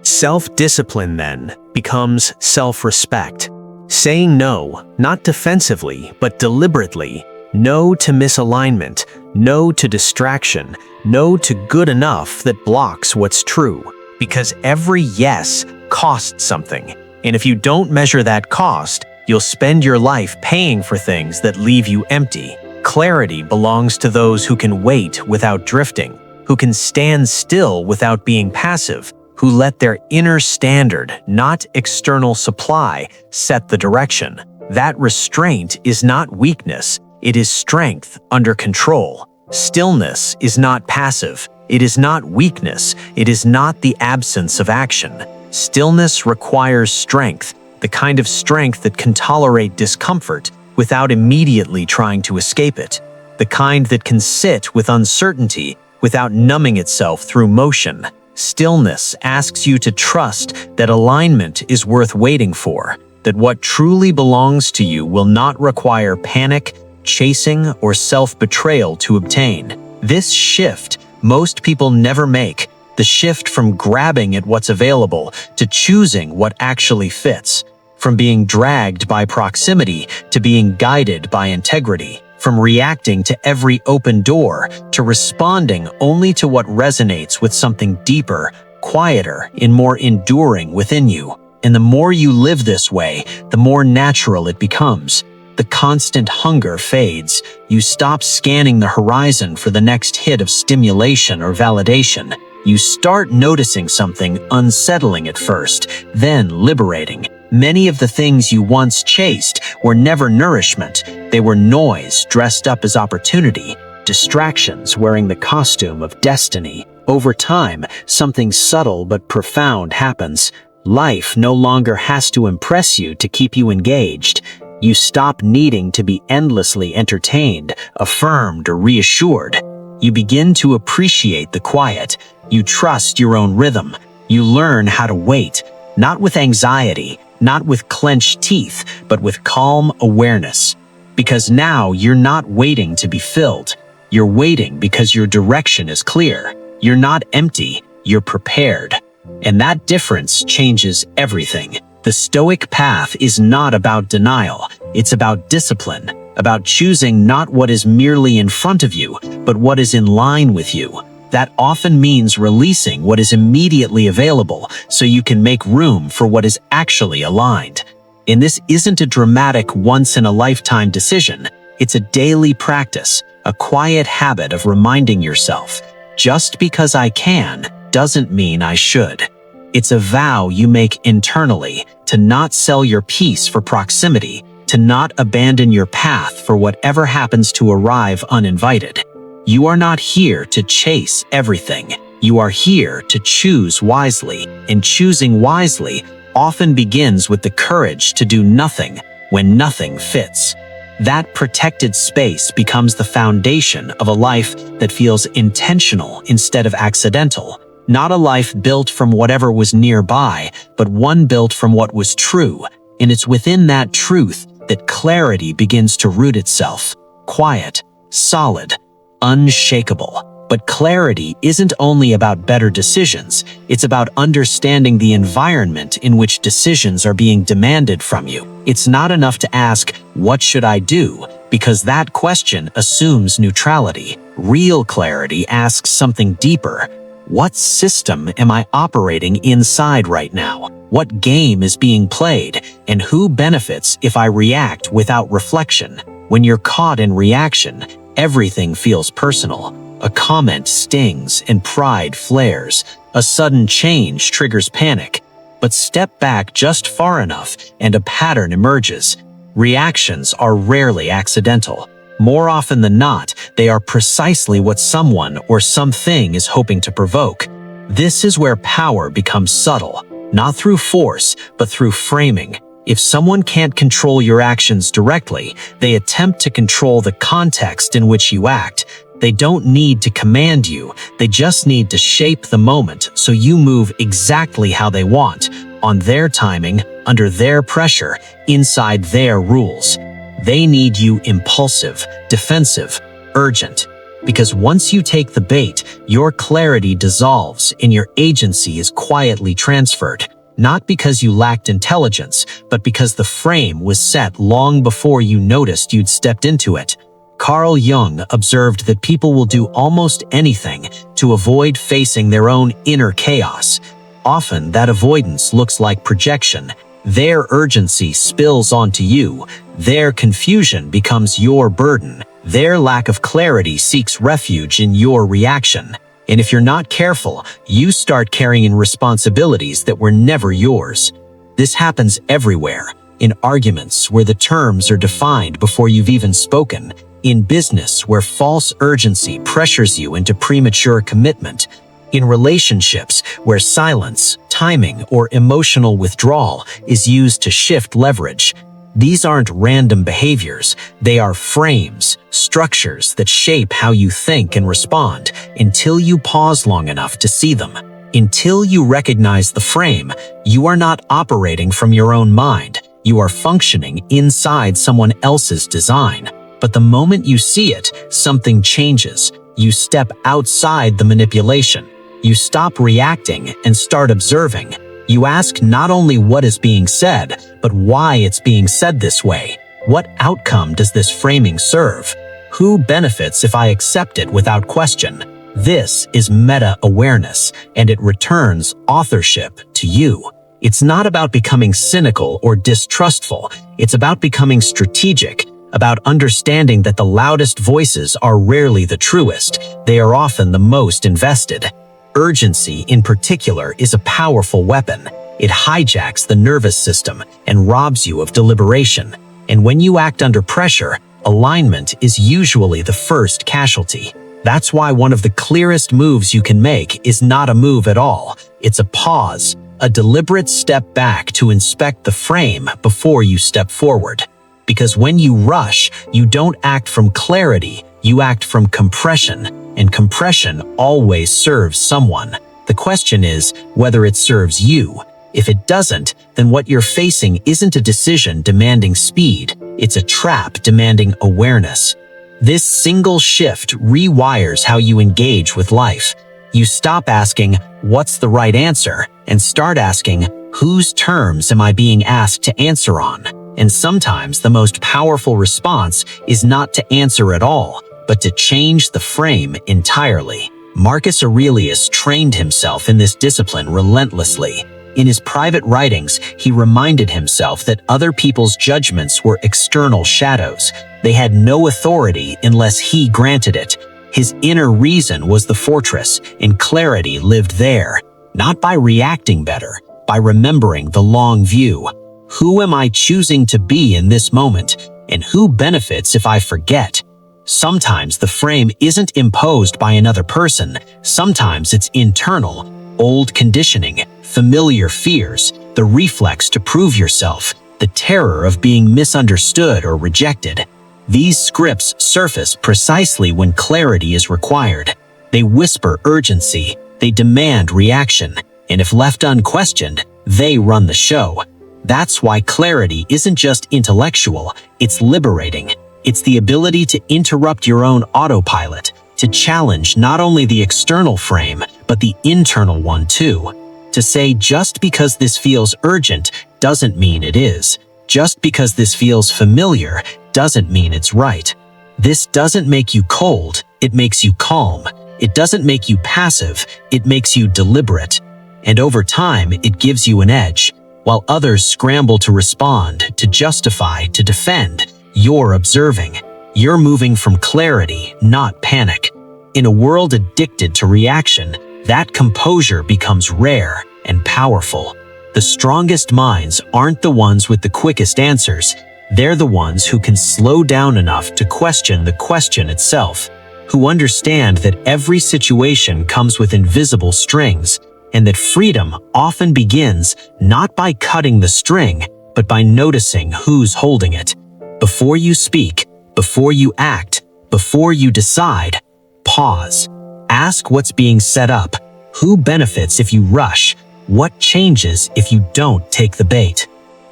Self-discipline, then, becomes self-respect. Saying no, not defensively, but deliberately. No to misalignment, no to distraction, no to good enough that blocks what's true. Because every yes costs something. And if you don't measure that cost, you'll spend your life paying for things that leave you empty. Clarity belongs to those who can wait without drifting, who can stand still without being passive, who let their inner standard, not external supply, set the direction. That restraint is not weakness, it is strength under control. Stillness is not passive, it is not weakness, it is not the absence of action. Stillness requires strength, the kind of strength that can tolerate discomfort without immediately trying to escape it, the kind that can sit with uncertainty without numbing itself through motion. Stillness asks you to trust that alignment is worth waiting for, that what truly belongs to you will not require panic, chasing, or self-betrayal to obtain. This shift most people never make, the shift from grabbing at what's available to choosing what actually fits, from being dragged by proximity to being guided by integrity, from reacting to every open door to responding only to what resonates with something deeper, quieter, and more enduring within you. And the more you live this way, the more natural it becomes. The constant hunger fades. You stop scanning the horizon for the next hit of stimulation or validation. You start noticing something unsettling at first, then liberating. Many of the things you once chased were never nourishment. They were noise dressed up as opportunity, distractions wearing the costume of destiny. Over time, something subtle but profound happens. Life no longer has to impress you to keep you engaged. You stop needing to be endlessly entertained, affirmed, or reassured. You begin to appreciate the quiet. You trust your own rhythm. You learn how to wait, not with anxiety, not with clenched teeth, but with calm awareness. Because now you're not waiting to be filled. You're waiting because your direction is clear. You're not empty, you're prepared. And that difference changes everything. The Stoic path is not about denial. It's about discipline, about choosing not what is merely in front of you, but what is in line with you. That often means releasing what is immediately available so you can make room for what is actually aligned. And this isn't a dramatic once-in-a-lifetime decision. It's a daily practice, a quiet habit of reminding yourself, just because I can doesn't mean I should. It's a vow you make internally to not sell your peace for proximity, to not abandon your path for whatever happens to arrive uninvited. You are not here to chase everything. You are here to choose wisely, and choosing wisely often begins with the courage to do nothing when nothing fits. That protected space becomes the foundation of a life that feels intentional instead of accidental, Not a life built from whatever was nearby, but one built from what was true. And it's within that truth that clarity begins to root itself. Quiet, solid, unshakable. But clarity isn't only about better decisions, it's about understanding the environment in which decisions are being demanded from you. It's not enough to ask, "What should I do?" because that question assumes neutrality. Real clarity asks something deeper. What system am I operating inside right now? What game is being played? And who benefits if I react without reflection? When you're caught in reaction, everything feels personal. A comment stings and pride flares. A sudden change triggers panic. But step back just far enough and a pattern emerges. Reactions are rarely accidental. More often than not, they are precisely what someone or something is hoping to provoke. This is where power becomes subtle, not through force, but through framing. If someone can't control your actions directly, they attempt to control the context in which you act. They don't need to command you, they just need to shape the moment so you move exactly how they want, on their timing, under their pressure, inside their rules. They need you impulsive, defensive, urgent. Because once you take the bait, your clarity dissolves and your agency is quietly transferred. Not because you lacked intelligence, but because the frame was set long before you noticed you'd stepped into it. Carl Jung observed that people will do almost anything to avoid facing their own inner chaos. Often that avoidance looks like projection. Their urgency spills onto you. Their confusion becomes your burden. Their lack of clarity seeks refuge in your reaction. And if you're not careful, you start carrying responsibilities that were never yours. This happens everywhere. In arguments where the terms are defined before you've even spoken. In business where false urgency pressures you into premature commitment. In relationships where silence, timing, or emotional withdrawal is used to shift leverage. These aren't random behaviors. They are frames, structures that shape how you think and respond until you pause long enough to see them. Until you recognize the frame, you are not operating from your own mind. You are functioning inside someone else's design. But the moment you see it, something changes. You step outside the manipulation. You stop reacting and start observing. You ask not only what is being said, but why it's being said this way. What outcome does this framing serve? Who benefits if I accept it without question? This is meta-awareness, and it returns authorship to you. It's not about becoming cynical or distrustful. It's about becoming strategic, about understanding that the loudest voices are rarely the truest. They are often the most invested. Urgency, in particular, is a powerful weapon. It hijacks the nervous system and robs you of deliberation. And when you act under pressure, alignment is usually the first casualty. That's why one of the clearest moves you can make is not a move at all. It's a pause, a deliberate step back to inspect the frame before you step forward. Because when you rush, you don't act from clarity, you act from compression, and compression always serves someone. The question is whether it serves you. If it doesn't, then what you're facing isn't a decision demanding speed, it's a trap demanding awareness. This single shift rewires how you engage with life. You stop asking, "What's the right answer?" and start asking, "Whose terms am I being asked to answer on?" And sometimes the most powerful response is not to answer at all, but to change the frame entirely. Marcus Aurelius trained himself in this discipline relentlessly. In his private writings, he reminded himself that other people's judgments were external shadows. They had no authority unless he granted it. His inner reason was the fortress, and clarity lived there, not by reacting better, by remembering the long view. Who am I choosing to be in this moment, and who benefits if I forget? Sometimes the frame isn't imposed by another person. Sometimes it's internal. Old conditioning, familiar fears, the reflex to prove yourself, the terror of being misunderstood or rejected. These scripts surface precisely when clarity is required. They whisper urgency, They demand reaction, and if left unquestioned, they run the show. That's why clarity isn't just intellectual, it's liberating. It's the ability to interrupt your own autopilot, to challenge not only the external frame, but the internal one too. To say just because this feels urgent doesn't mean it is. Just because this feels familiar doesn't mean it's right. This doesn't make you cold, it makes you calm. It doesn't make you passive, it makes you deliberate. And over time, it gives you an edge. While others scramble to respond, to justify, to defend, you're observing. You're moving from clarity, not panic. In a world addicted to reaction, that composure becomes rare and powerful. The strongest minds aren't the ones with the quickest answers. They're the ones who can slow down enough to question the question itself, who understand that every situation comes with invisible strings, and that freedom often begins not by cutting the string, but by noticing who's holding it. Before you speak, before you act, before you decide, pause. Ask what's being set up. Who benefits if you rush? What changes if you don't take the bait?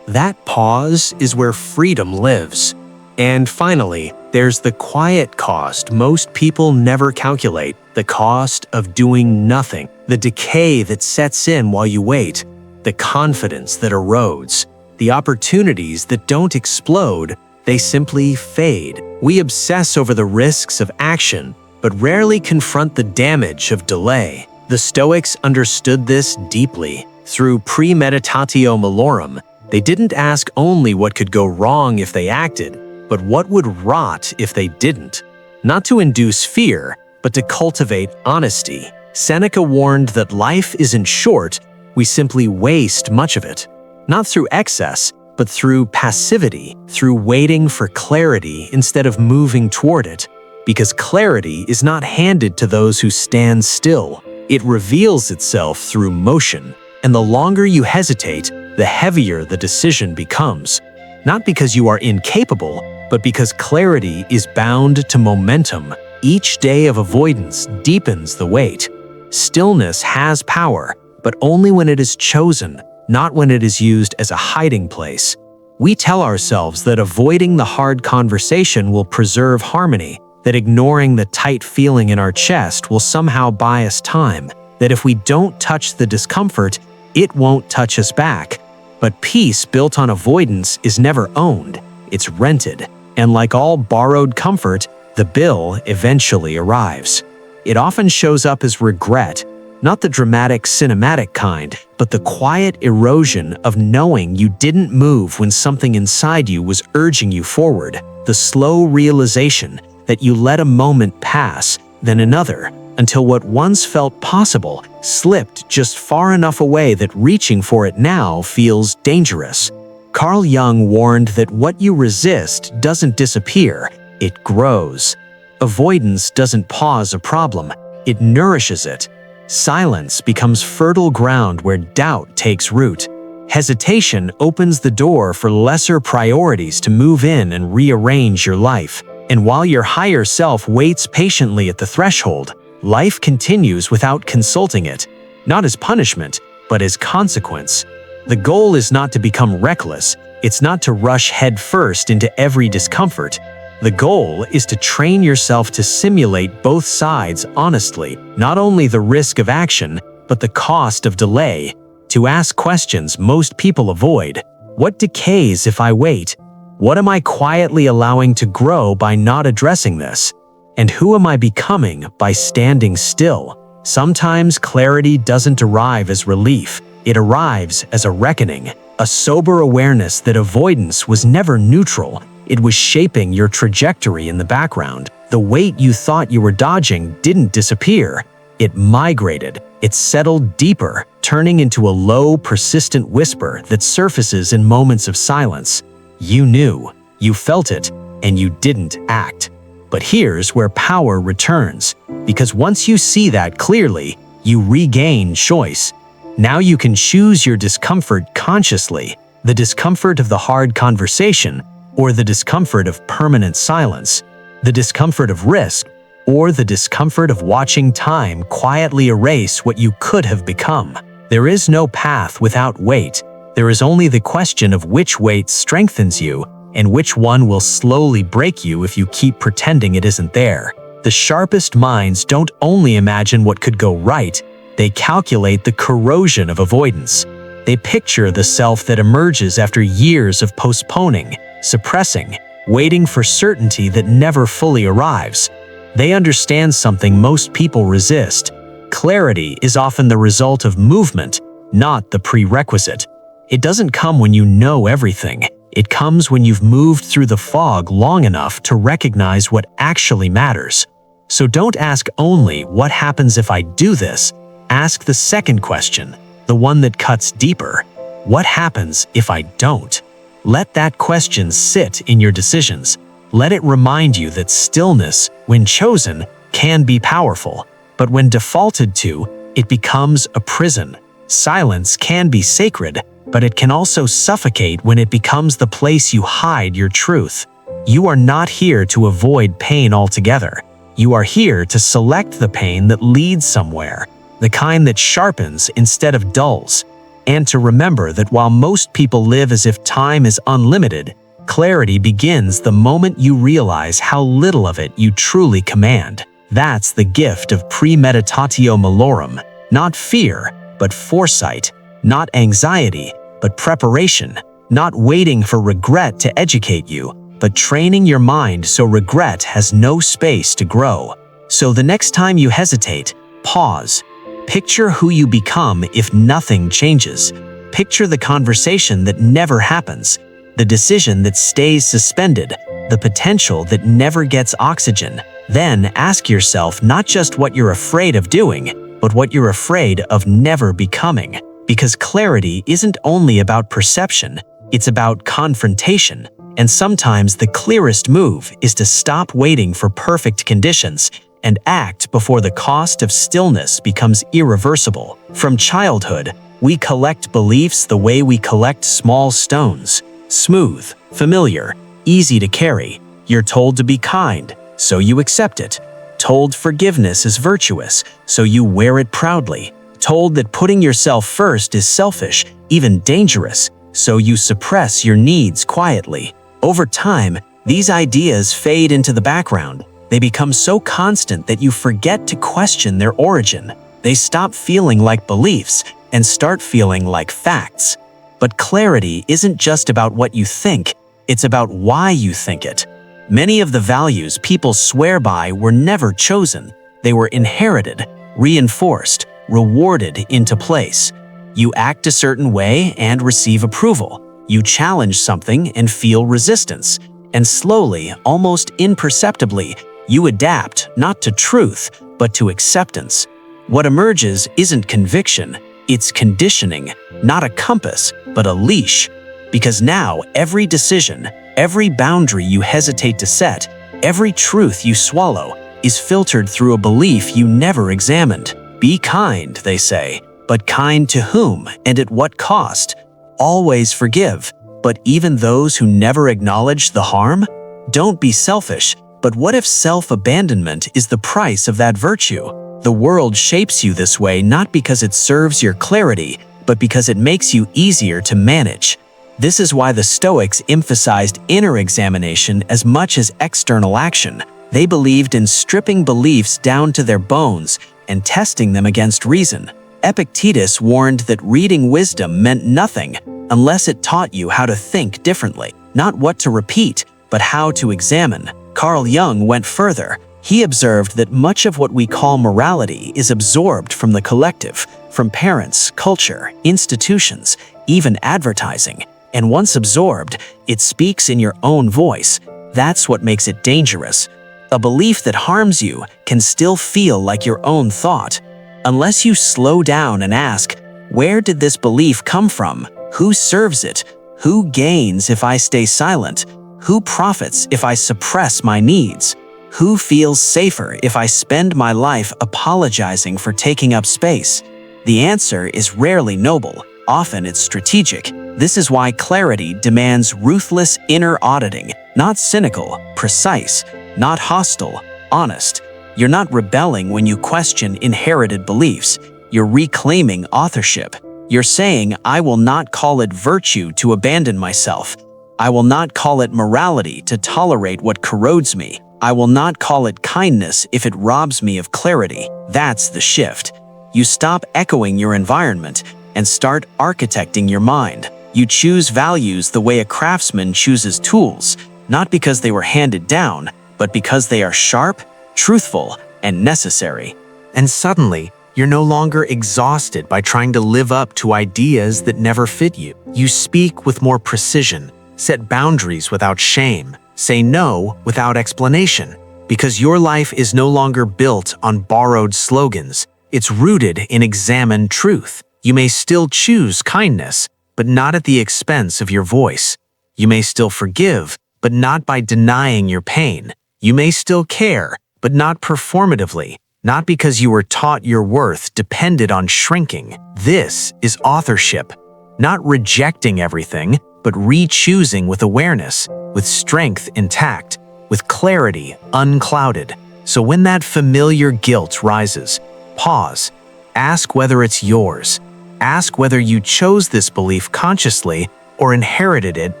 That pause is where freedom lives. And finally, there's the quiet cost most people never calculate, the cost of doing nothing, the decay that sets in while you wait, the confidence that erodes, the opportunities that don't explode, they simply fade. We obsess over the risks of action, but rarely confront the damage of delay. The Stoics understood this deeply. Through premeditatio malorum, they didn't ask only what could go wrong if they acted, but what would rot if they didn't. Not to induce fear, but to cultivate honesty. Seneca warned that life isn't short, we simply waste much of it. Not through excess, but through passivity, through waiting for clarity instead of moving toward it. Because clarity is not handed to those who stand still. It reveals itself through motion, and the longer you hesitate, the heavier the decision becomes. Not because you are incapable, but because clarity is bound to momentum. Each day of avoidance deepens the weight. Stillness has power, but only when it is chosen, not when it is used as a hiding place. We tell ourselves that avoiding the hard conversation will preserve harmony, that ignoring the tight feeling in our chest will somehow buy us time, that if we don't touch the discomfort, it won't touch us back. But peace built on avoidance is never owned, it's rented. And like all borrowed comfort, the bill eventually arrives. It often shows up as regret, not the dramatic cinematic kind, but the quiet erosion of knowing you didn't move when something inside you was urging you forward, the slow realization that you let a moment pass, then another, until what once felt possible slipped just far enough away that reaching for it now feels dangerous. Carl Jung warned that what you resist doesn't disappear, it grows. Avoidance doesn't pause a problem, it nourishes it. Silence becomes fertile ground where doubt takes root. Hesitation opens the door for lesser priorities to move in and rearrange your life. And while your higher self waits patiently at the threshold, life continues without consulting it, not as punishment, but as consequence. The goal is not to become reckless, it's not to rush headfirst into every discomfort. The goal is to train yourself to simulate both sides honestly, not only the risk of action, but the cost of delay. To ask questions most people avoid. What decays if I wait? What am I quietly allowing to grow by not addressing this? And who am I becoming by standing still? Sometimes clarity doesn't arrive as relief. It arrives as a reckoning, a sober awareness that avoidance was never neutral. It was shaping your trajectory in the background. The weight you thought you were dodging didn't disappear. It migrated. It settled deeper, turning into a low, persistent whisper that surfaces in moments of silence. You knew, you felt it, and you didn't act. But here's where power returns, because once you see that clearly, you regain choice. Now you can choose your discomfort consciously, the discomfort of the hard conversation, or the discomfort of permanent silence, the discomfort of risk, or the discomfort of watching time quietly erase what you could have become. There is no path without weight. There is only the question of which weight strengthens you and which one will slowly break you if you keep pretending it isn't there. The sharpest minds don't only imagine what could go right, they calculate the corrosion of avoidance. They picture the self that emerges after years of postponing, suppressing, waiting for certainty that never fully arrives. They understand something most people resist. Clarity is often the result of movement, not the prerequisite. It doesn't come when you know everything. It comes when you've moved through the fog long enough to recognize what actually matters. So don't ask only, what happens if I do this? Ask the second question, the one that cuts deeper. What happens if I don't? Let that question sit in your decisions. Let it remind you that stillness, when chosen, can be powerful, but when defaulted to, it becomes a prison. Silence can be sacred, but it can also suffocate when it becomes the place you hide your truth. You are not here to avoid pain altogether. You are here to select the pain that leads somewhere, the kind that sharpens instead of dulls, and to remember that while most people live as if time is unlimited, clarity begins the moment you realize how little of it you truly command. That's the gift of premeditatio malorum, not fear, but foresight, not anxiety, but preparation, not waiting for regret to educate you, but training your mind so regret has no space to grow. So the next time you hesitate, pause. Picture who you become if nothing changes. Picture the conversation that never happens, the decision that stays suspended, the potential that never gets oxygen. Then ask yourself not just what you're afraid of doing, but what you're afraid of never becoming. Because clarity isn't only about perception, it's about confrontation. And sometimes the clearest move is to stop waiting for perfect conditions and act before the cost of stillness becomes irreversible. From childhood, we collect beliefs the way we collect small stones. Smooth, familiar, easy to carry. You're told to be kind, so you accept it. Told forgiveness is virtuous, so you wear it proudly. Told that putting yourself first is selfish, even dangerous, so you suppress your needs quietly. Over time, these ideas fade into the background. They become so constant that you forget to question their origin. They stop feeling like beliefs and start feeling like facts. But clarity isn't just about what you think, it's about why you think it. Many of the values people swear by were never chosen. They were inherited, reinforced, rewarded into place. You act a certain way and receive approval. You challenge something and feel resistance. And slowly, almost imperceptibly, you adapt not to truth, but to acceptance. What emerges isn't conviction, it's conditioning, not a compass, but a leash. Because now, every decision, every boundary you hesitate to set, every truth you swallow, is filtered through a belief you never examined. Be kind, they say, but kind to whom and at what cost? Always forgive, but even those who never acknowledge the harm? Don't be selfish, but what if self-abandonment is the price of that virtue? The world shapes you this way not because it serves your clarity, but because it makes you easier to manage. This is why the Stoics emphasized inner examination as much as external action. They believed in stripping beliefs down to their bones and testing them against reason. Epictetus warned that reading wisdom meant nothing unless it taught you how to think differently, not what to repeat, but how to examine. Carl Jung went further. He observed that much of what we call morality is absorbed from the collective, from parents, culture, institutions, even advertising. And once absorbed, it speaks in your own voice. That's what makes it dangerous. A belief that harms you can still feel like your own thought. Unless you slow down and ask, where did this belief come from? Who serves it? Who gains if I stay silent? Who profits if I suppress my needs? Who feels safer if I spend my life apologizing for taking up space? The answer is rarely noble. Often it's strategic. This is why clarity demands ruthless inner auditing, not cynical, precise, not hostile, honest. You're not rebelling when you question inherited beliefs. You're reclaiming authorship. You're saying, I will not call it virtue to abandon myself. I will not call it morality to tolerate what corrodes me. I will not call it kindness if it robs me of clarity. That's the shift. You stop echoing your environment and start architecting your mind. You choose values the way a craftsman chooses tools, not because they were handed down, but because they are sharp, truthful, and necessary. And suddenly, you're no longer exhausted by trying to live up to ideas that never fit you. You speak with more precision, set boundaries without shame, say no without explanation, because your life is no longer built on borrowed slogans. It's rooted in examined truth. You may still choose kindness, but not at the expense of your voice. You may still forgive, but not by denying your pain. You may still care, but not performatively. Not because you were taught your worth depended on shrinking. This is authorship. Not rejecting everything, but re-choosing with awareness, with strength intact, with clarity unclouded. So when that familiar guilt rises, pause. Ask whether it's yours. Ask whether you chose this belief consciously or inherited it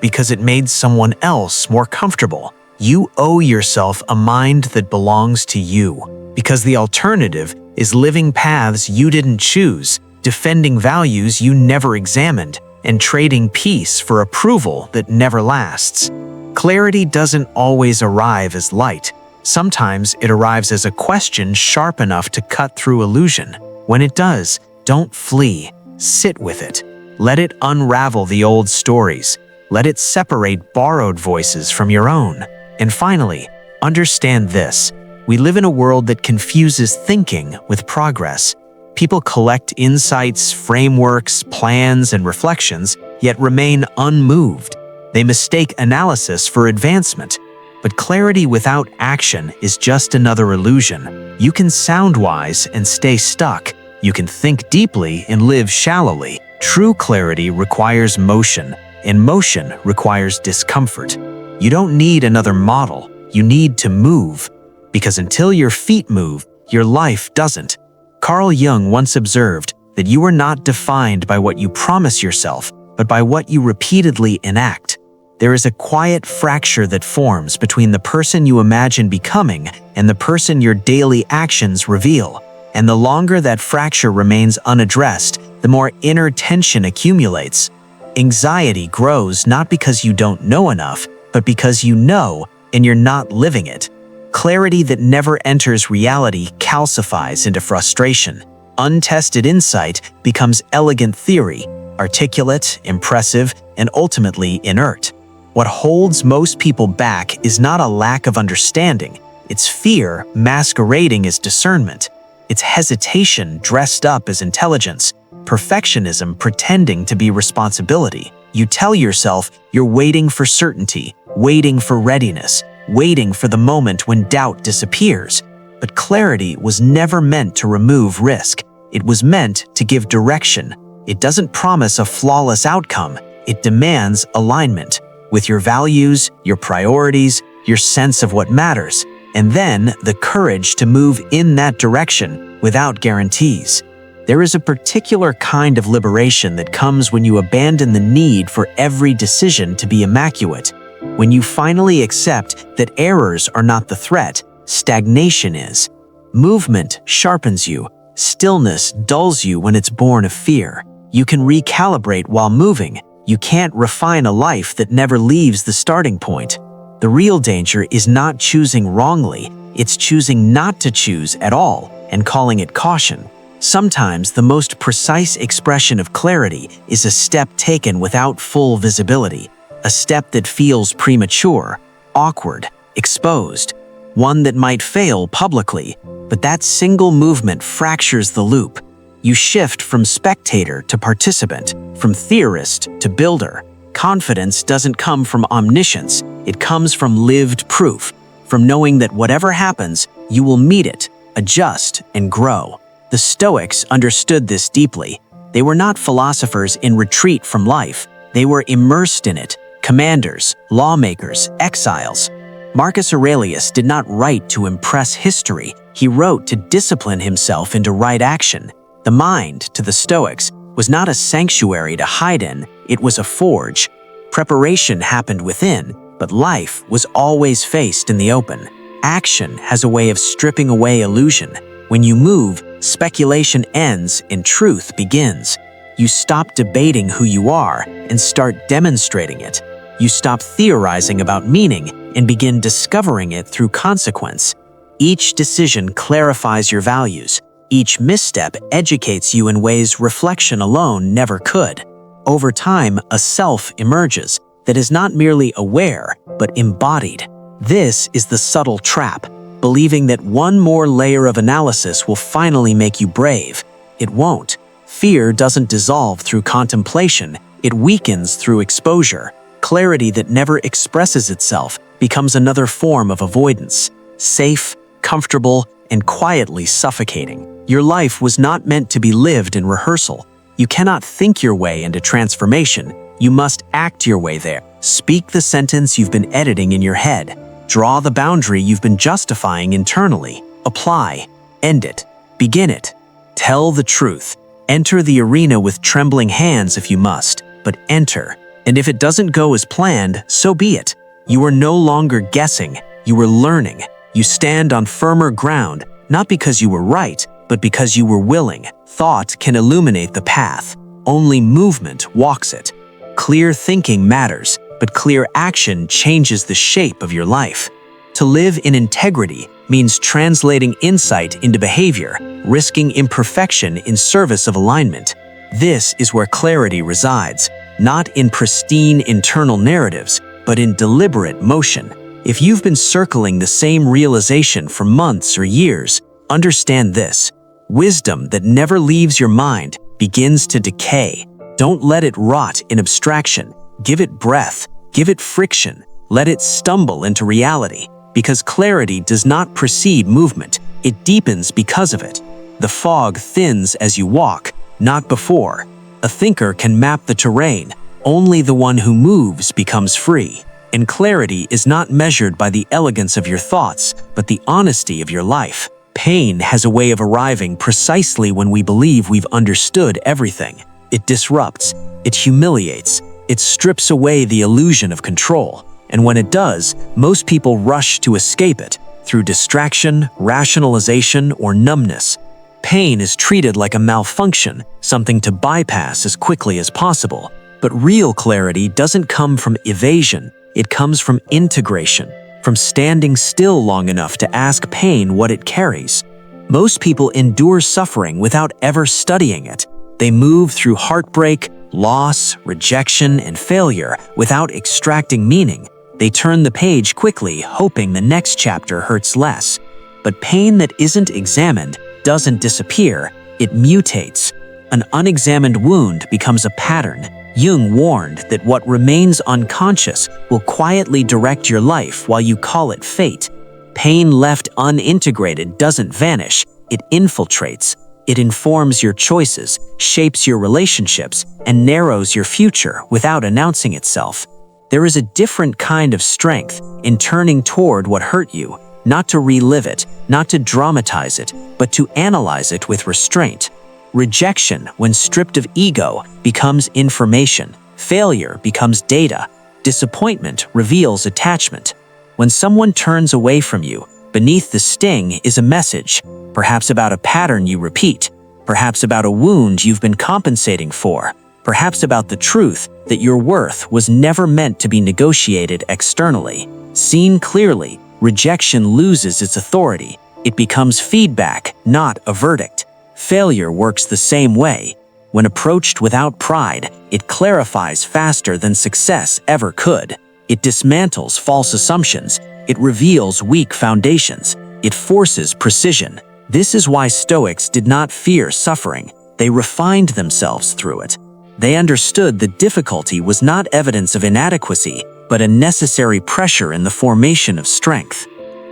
because it made someone else more comfortable. You owe yourself a mind that belongs to you, because the alternative is living paths you didn't choose, defending values you never examined, and trading peace for approval that never lasts. Clarity doesn't always arrive as light. Sometimes it arrives as a question sharp enough to cut through illusion. When it does, don't flee. Sit with it. Let it unravel the old stories. Let it separate borrowed voices from your own. And finally, understand this. We live in a world that confuses thinking with progress. People collect insights, frameworks, plans, and reflections, yet remain unmoved. They mistake analysis for advancement. But clarity without action is just another illusion. You can sound wise and stay stuck. You can think deeply and live shallowly. True clarity requires motion, and motion requires discomfort. You don't need another model. You need to move. Because until your feet move, your life doesn't. Carl Jung once observed that you are not defined by what you promise yourself, but by what you repeatedly enact. There is a quiet fracture that forms between the person you imagine becoming and the person your daily actions reveal. And the longer that fracture remains unaddressed, the more inner tension accumulates. Anxiety grows not because you don't know enough, but because you know and you're not living it. Clarity that never enters reality calcifies into frustration. Untested insight becomes elegant theory, articulate, impressive, and ultimately inert. What holds most people back is not a lack of understanding. It's fear masquerading as discernment. It's hesitation dressed up as intelligence. Perfectionism pretending to be responsibility. You tell yourself you're waiting for certainty, waiting for readiness, waiting for the moment when doubt disappears. But clarity was never meant to remove risk. It was meant to give direction. It doesn't promise a flawless outcome. It demands alignment with your values, your priorities, your sense of what matters, and then the courage to move in that direction without guarantees. There is a particular kind of liberation that comes when you abandon the need for every decision to be immaculate. When you finally accept that errors are not the threat, stagnation is. Movement sharpens you. Stillness dulls you when it's born of fear. You can recalibrate while moving. You can't refine a life that never leaves the starting point. The real danger is not choosing wrongly. It's choosing not to choose at all and calling it caution. Sometimes the most precise expression of clarity is a step taken without full visibility, a step that feels premature, awkward, exposed, one that might fail publicly, but that single movement fractures the loop. You shift from spectator to participant, from theorist to builder. Confidence doesn't come from omniscience, it comes from lived proof, from knowing that whatever happens, you will meet it, adjust, and grow. The Stoics understood this deeply. They were not philosophers in retreat from life. They were immersed in it, commanders, lawmakers, exiles. Marcus Aurelius did not write to impress history. He wrote to discipline himself into right action. The mind, to the Stoics, was not a sanctuary to hide in, it was a forge. Preparation happened within, but life was always faced in the open. Action has a way of stripping away illusion. When you move, speculation ends and truth begins. You stop debating who you are and start demonstrating it. You stop theorizing about meaning and begin discovering it through consequence. Each decision clarifies your values. Each misstep educates you in ways reflection alone never could. Over time, a self emerges that is not merely aware, but embodied. This is the subtle trap, believing that one more layer of analysis will finally make you brave. It won't. Fear doesn't dissolve through contemplation, it weakens through exposure. Clarity that never expresses itself becomes another form of avoidance. Safe, comfortable, and quietly suffocating. Your life was not meant to be lived in rehearsal. You cannot think your way into transformation. You must act your way there. Speak the sentence you've been editing in your head. Draw the boundary you've been justifying internally. Apply. End it. Begin it. Tell the truth. Enter the arena with trembling hands if you must, but enter. And if it doesn't go as planned, so be it. You are no longer guessing. You are learning. You stand on firmer ground, not because you were right, but because you were willing. Thought can illuminate the path. Only movement walks it. Clear thinking matters, but clear action changes the shape of your life. To live in integrity means translating insight into behavior, risking imperfection in service of alignment. This is where clarity resides, not in pristine internal narratives, but in deliberate motion. If you've been circling the same realization for months or years, understand this. Wisdom that never leaves your mind begins to decay. Don't let it rot in abstraction. Give it breath. Give it friction. Let it stumble into reality. Because clarity does not precede movement. It deepens because of it. The fog thins as you walk, not before. A thinker can map the terrain. Only the one who moves becomes free. And clarity is not measured by the elegance of your thoughts, but the honesty of your life. Pain has a way of arriving precisely when we believe we've understood everything. It disrupts, it humiliates, it strips away the illusion of control. And when it does, most people rush to escape it through distraction, rationalization, or numbness. Pain is treated like a malfunction, something to bypass as quickly as possible. But real clarity doesn't come from evasion, it comes from integration. From standing still long enough to ask pain what it carries. Most people endure suffering without ever studying it. They move through heartbreak, loss, rejection, and failure without extracting meaning. They turn the page quickly, hoping the next chapter hurts less. But pain that isn't examined doesn't disappear, it mutates. An unexamined wound becomes a pattern. Jung warned that what remains unconscious will quietly direct your life while you call it fate. Pain left unintegrated doesn't vanish, it infiltrates. It informs your choices, shapes your relationships, and narrows your future without announcing itself. There is a different kind of strength in turning toward what hurt you, not to relive it, not to dramatize it, but to analyze it with restraint. Rejection, when stripped of ego, becomes information. Failure becomes data. Disappointment reveals attachment. When someone turns away from you, beneath the sting is a message, perhaps about a pattern you repeat, perhaps about a wound you've been compensating for, perhaps about the truth that your worth was never meant to be negotiated externally. Seen clearly, rejection loses its authority. It becomes feedback, not a verdict. Failure works the same way. When approached without pride, it clarifies faster than success ever could. It dismantles false assumptions. It reveals weak foundations. It forces precision. This is why Stoics did not fear suffering. They refined themselves through it. They understood the difficulty was not evidence of inadequacy, but a necessary pressure in the formation of strength.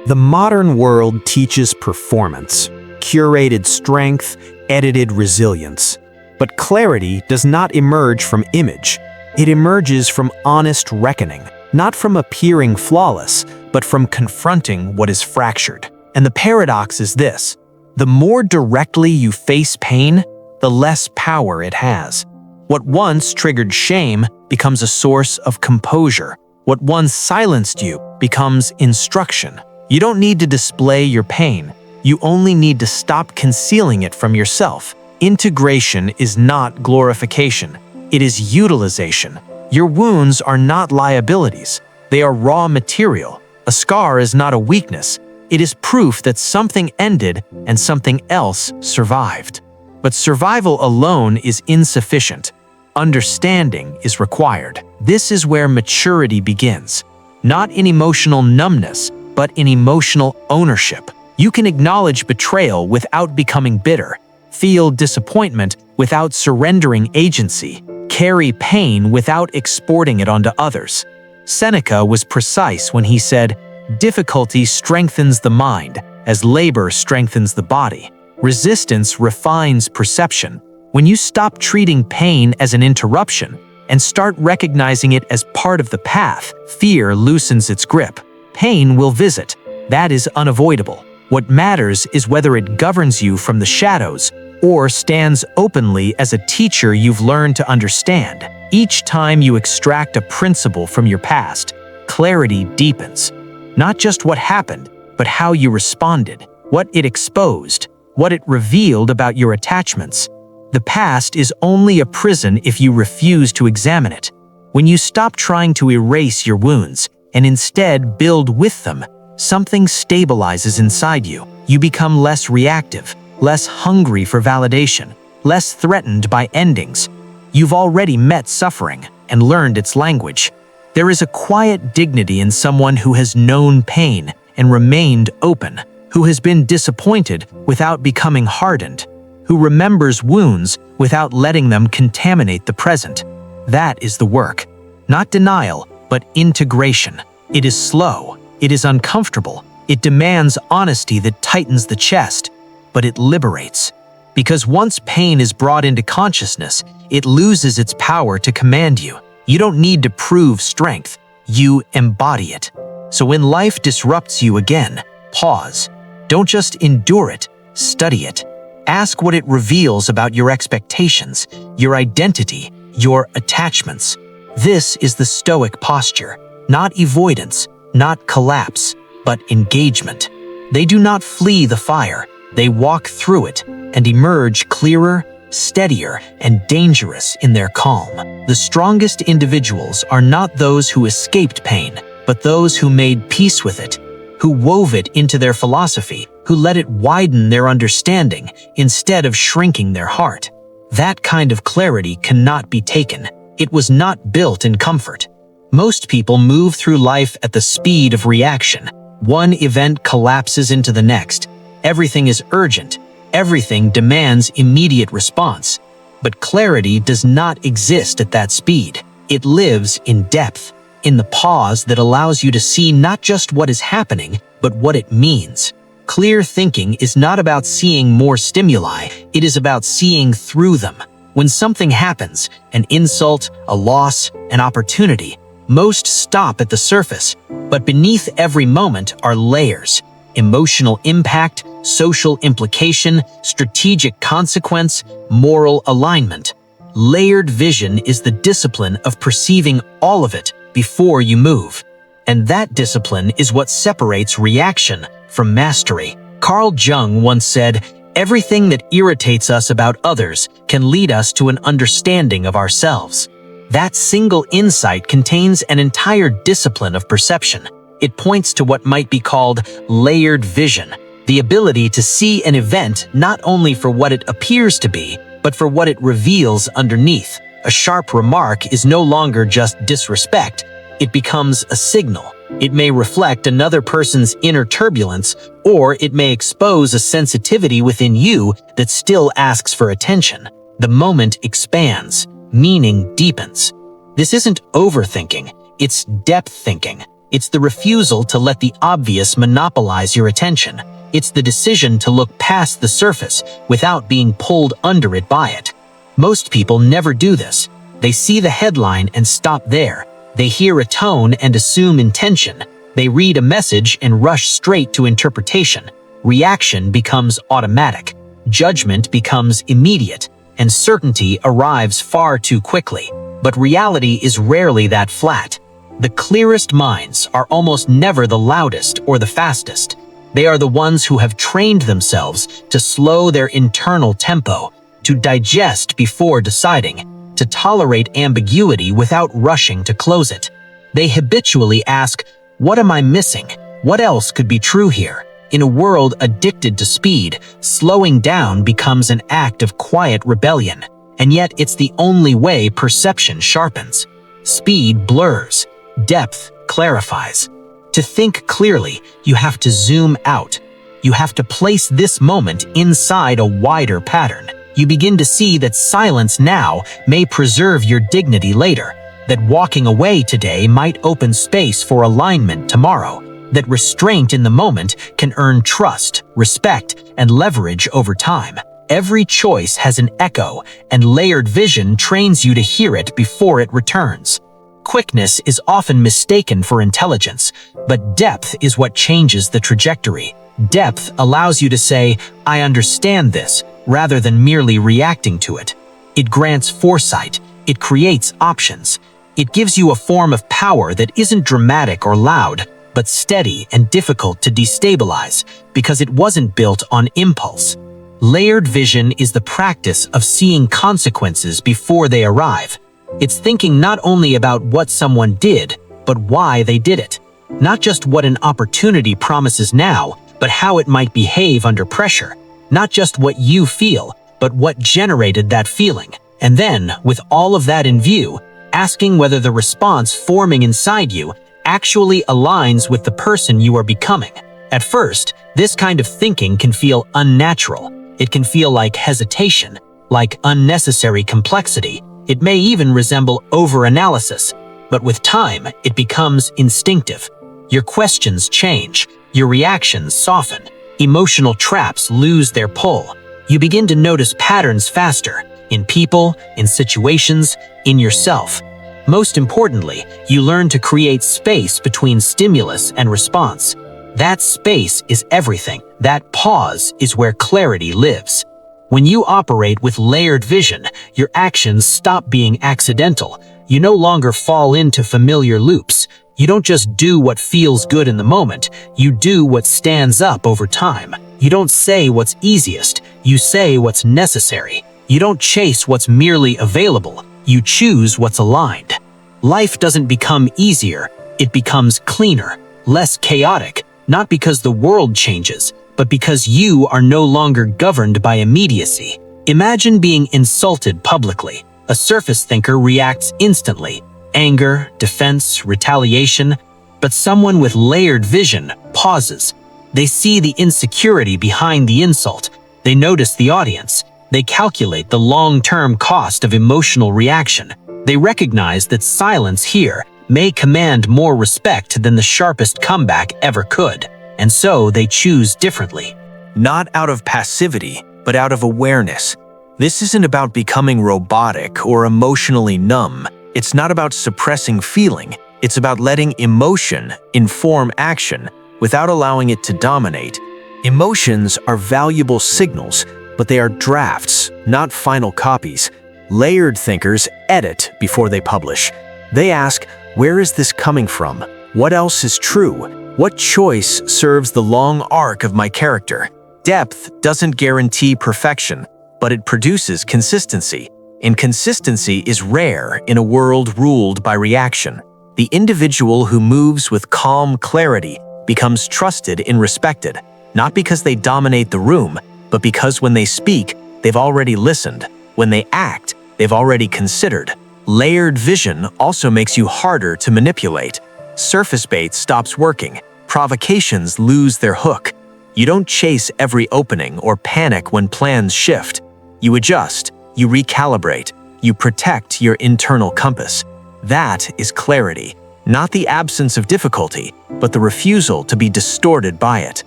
The modern world teaches performance, curated strength, edited resilience. But clarity does not emerge from image. It emerges from honest reckoning, not from appearing flawless, but from confronting what is fractured. And the paradox is this: the more directly you face pain, the less power it has. What once triggered shame becomes a source of composure. What once silenced you becomes instruction. You don't need to display your pain. You only need to stop concealing it from yourself. Integration is not glorification. It is utilization. Your wounds are not liabilities. They are raw material. A scar is not a weakness. It is proof that something ended and something else survived. But survival alone is insufficient. Understanding is required. This is where maturity begins. Not in emotional numbness, but in emotional ownership. You can acknowledge betrayal without becoming bitter, feel disappointment without surrendering agency, carry pain without exporting it onto others. Seneca was precise when he said, "Difficulty strengthens the mind, as labor strengthens the body. Resistance refines perception." When you stop treating pain as an interruption and start recognizing it as part of the path, fear loosens its grip. Pain will visit. That is unavoidable. What matters is whether it governs you from the shadows or stands openly as a teacher you've learned to understand. Each time you extract a principle from your past, clarity deepens. Not just what happened, but how you responded, what it exposed, what it revealed about your attachments. The past is only a prison if you refuse to examine it. When you stop trying to erase your wounds and instead build with them, something stabilizes inside you. You become less reactive, less hungry for validation, less threatened by endings. You've already met suffering and learned its language. There is a quiet dignity in someone who has known pain and remained open, who has been disappointed without becoming hardened, who remembers wounds without letting them contaminate the present. That is the work. Not denial, but integration. It is slow. It is uncomfortable. It demands honesty that tightens the chest, but it liberates. Because once pain is brought into consciousness, it loses its power to command you. You don't need to prove strength. You embody it. So when life disrupts you again, pause. Don't just endure it, study it. Ask what it reveals about your expectations, your identity, your attachments. This is the Stoic posture. Not avoidance, not collapse, but engagement. They do not flee the fire. They walk through it and emerge clearer, steadier, and dangerous in their calm. The strongest individuals are not those who escaped pain, but those who made peace with it, who wove it into their philosophy, who let it widen their understanding instead of shrinking their heart. That kind of clarity cannot be taken. It was not built in comfort. Most people move through life at the speed of reaction. One event collapses into the next. Everything is urgent. Everything demands immediate response. But clarity does not exist at that speed. It lives in depth, in the pause that allows you to see not just what is happening, but what it means. Clear thinking is not about seeing more stimuli, it is about seeing through them. When something happens, an insult, a loss, an opportunity, most stop at the surface, but beneath every moment are layers: emotional impact, social implication, strategic consequence, moral alignment. Layered vision is the discipline of perceiving all of it before you move. And that discipline is what separates reaction from mastery. Carl Jung once said, "Everything that irritates us about others can lead us to an understanding of ourselves." That single insight contains an entire discipline of perception. It points to what might be called layered vision, the ability to see an event not only for what it appears to be, but for what it reveals underneath. A sharp remark is no longer just disrespect, it becomes a signal. It may reflect another person's inner turbulence, or it may expose a sensitivity within you that still asks for attention. The moment expands, meaning deepens. This isn't overthinking, it's depth thinking. It's the refusal to let the obvious monopolize your attention. It's the decision to look past the surface without being pulled under it by it. Most people never do this. They see the headline and stop there. They hear a tone and assume intention. They read a message and rush straight to interpretation. Reaction becomes automatic, judgment becomes immediate, and certainty arrives far too quickly. But reality is rarely that flat. The clearest minds are almost never the loudest or the fastest. They are the ones who have trained themselves to slow their internal tempo, to digest before deciding, to tolerate ambiguity without rushing to close it. They habitually ask, "What am I missing? What else could be true here?" In a world addicted to speed, slowing down becomes an act of quiet rebellion, and yet it's the only way perception sharpens. Speed blurs, depth clarifies. To think clearly, you have to zoom out. You have to place this moment inside a wider pattern. You begin to see that silence now may preserve your dignity later, that walking away today might open space for alignment tomorrow, that restraint in the moment can earn trust, respect, and leverage over time. Every choice has an echo, and layered vision trains you to hear it before it returns. Quickness is often mistaken for intelligence, but depth is what changes the trajectory. Depth allows you to say, "I understand this," rather than merely reacting to it. It grants foresight. It creates options. It gives you a form of power that isn't dramatic or loud, but steady and difficult to destabilize, because it wasn't built on impulse. Layered vision is the practice of seeing consequences before they arrive. It's thinking not only about what someone did, but why they did it. Not just what an opportunity promises now, but how it might behave under pressure. Not just what you feel, but what generated that feeling. And then, with all of that in view, asking whether the response forming inside you actually aligns with the person you are becoming. At first, this kind of thinking can feel unnatural. It can feel like hesitation, like unnecessary complexity. It may even resemble overanalysis, but with time, it becomes instinctive. Your questions change, your reactions soften, emotional traps lose their pull. You begin to notice patterns faster, in people, in situations, in yourself. Most importantly, you learn to create space between stimulus and response. That space is everything. That pause is where clarity lives. When you operate with layered vision, your actions stop being accidental. You no longer fall into familiar loops. You don't just do what feels good in the moment. You do what stands up over time. You don't say what's easiest. You say what's necessary. You don't chase what's merely available. You choose what's aligned. Life doesn't become easier. It becomes cleaner, less chaotic, not because the world changes, but because you are no longer governed by immediacy. Imagine being insulted publicly. A surface thinker reacts instantly. Anger, defense, retaliation. But someone with layered vision pauses. They see the insecurity behind the insult. They notice the audience. They calculate the long-term cost of emotional reaction. They recognize that silence here may command more respect than the sharpest comeback ever could. And so they choose differently. Not out of passivity, but out of awareness. This isn't about becoming robotic or emotionally numb. It's not about suppressing feeling. It's about letting emotion inform action without allowing it to dominate. Emotions are valuable signals, but they are drafts, not final copies. Layered thinkers edit before they publish. They ask, where is this coming from? What else is true? What choice serves the long arc of my character? Depth doesn't guarantee perfection, but it produces consistency. And consistency is rare in a world ruled by reaction. The individual who moves with calm clarity becomes trusted and respected, not because they dominate the room, but because when they speak, they've already listened. When they act, they've already considered. Layered vision also makes you harder to manipulate. Surface bait stops working. Provocations lose their hook. You don't chase every opening or panic when plans shift. You adjust, you recalibrate, you protect your internal compass. That is clarity, not the absence of difficulty, but the refusal to be distorted by it.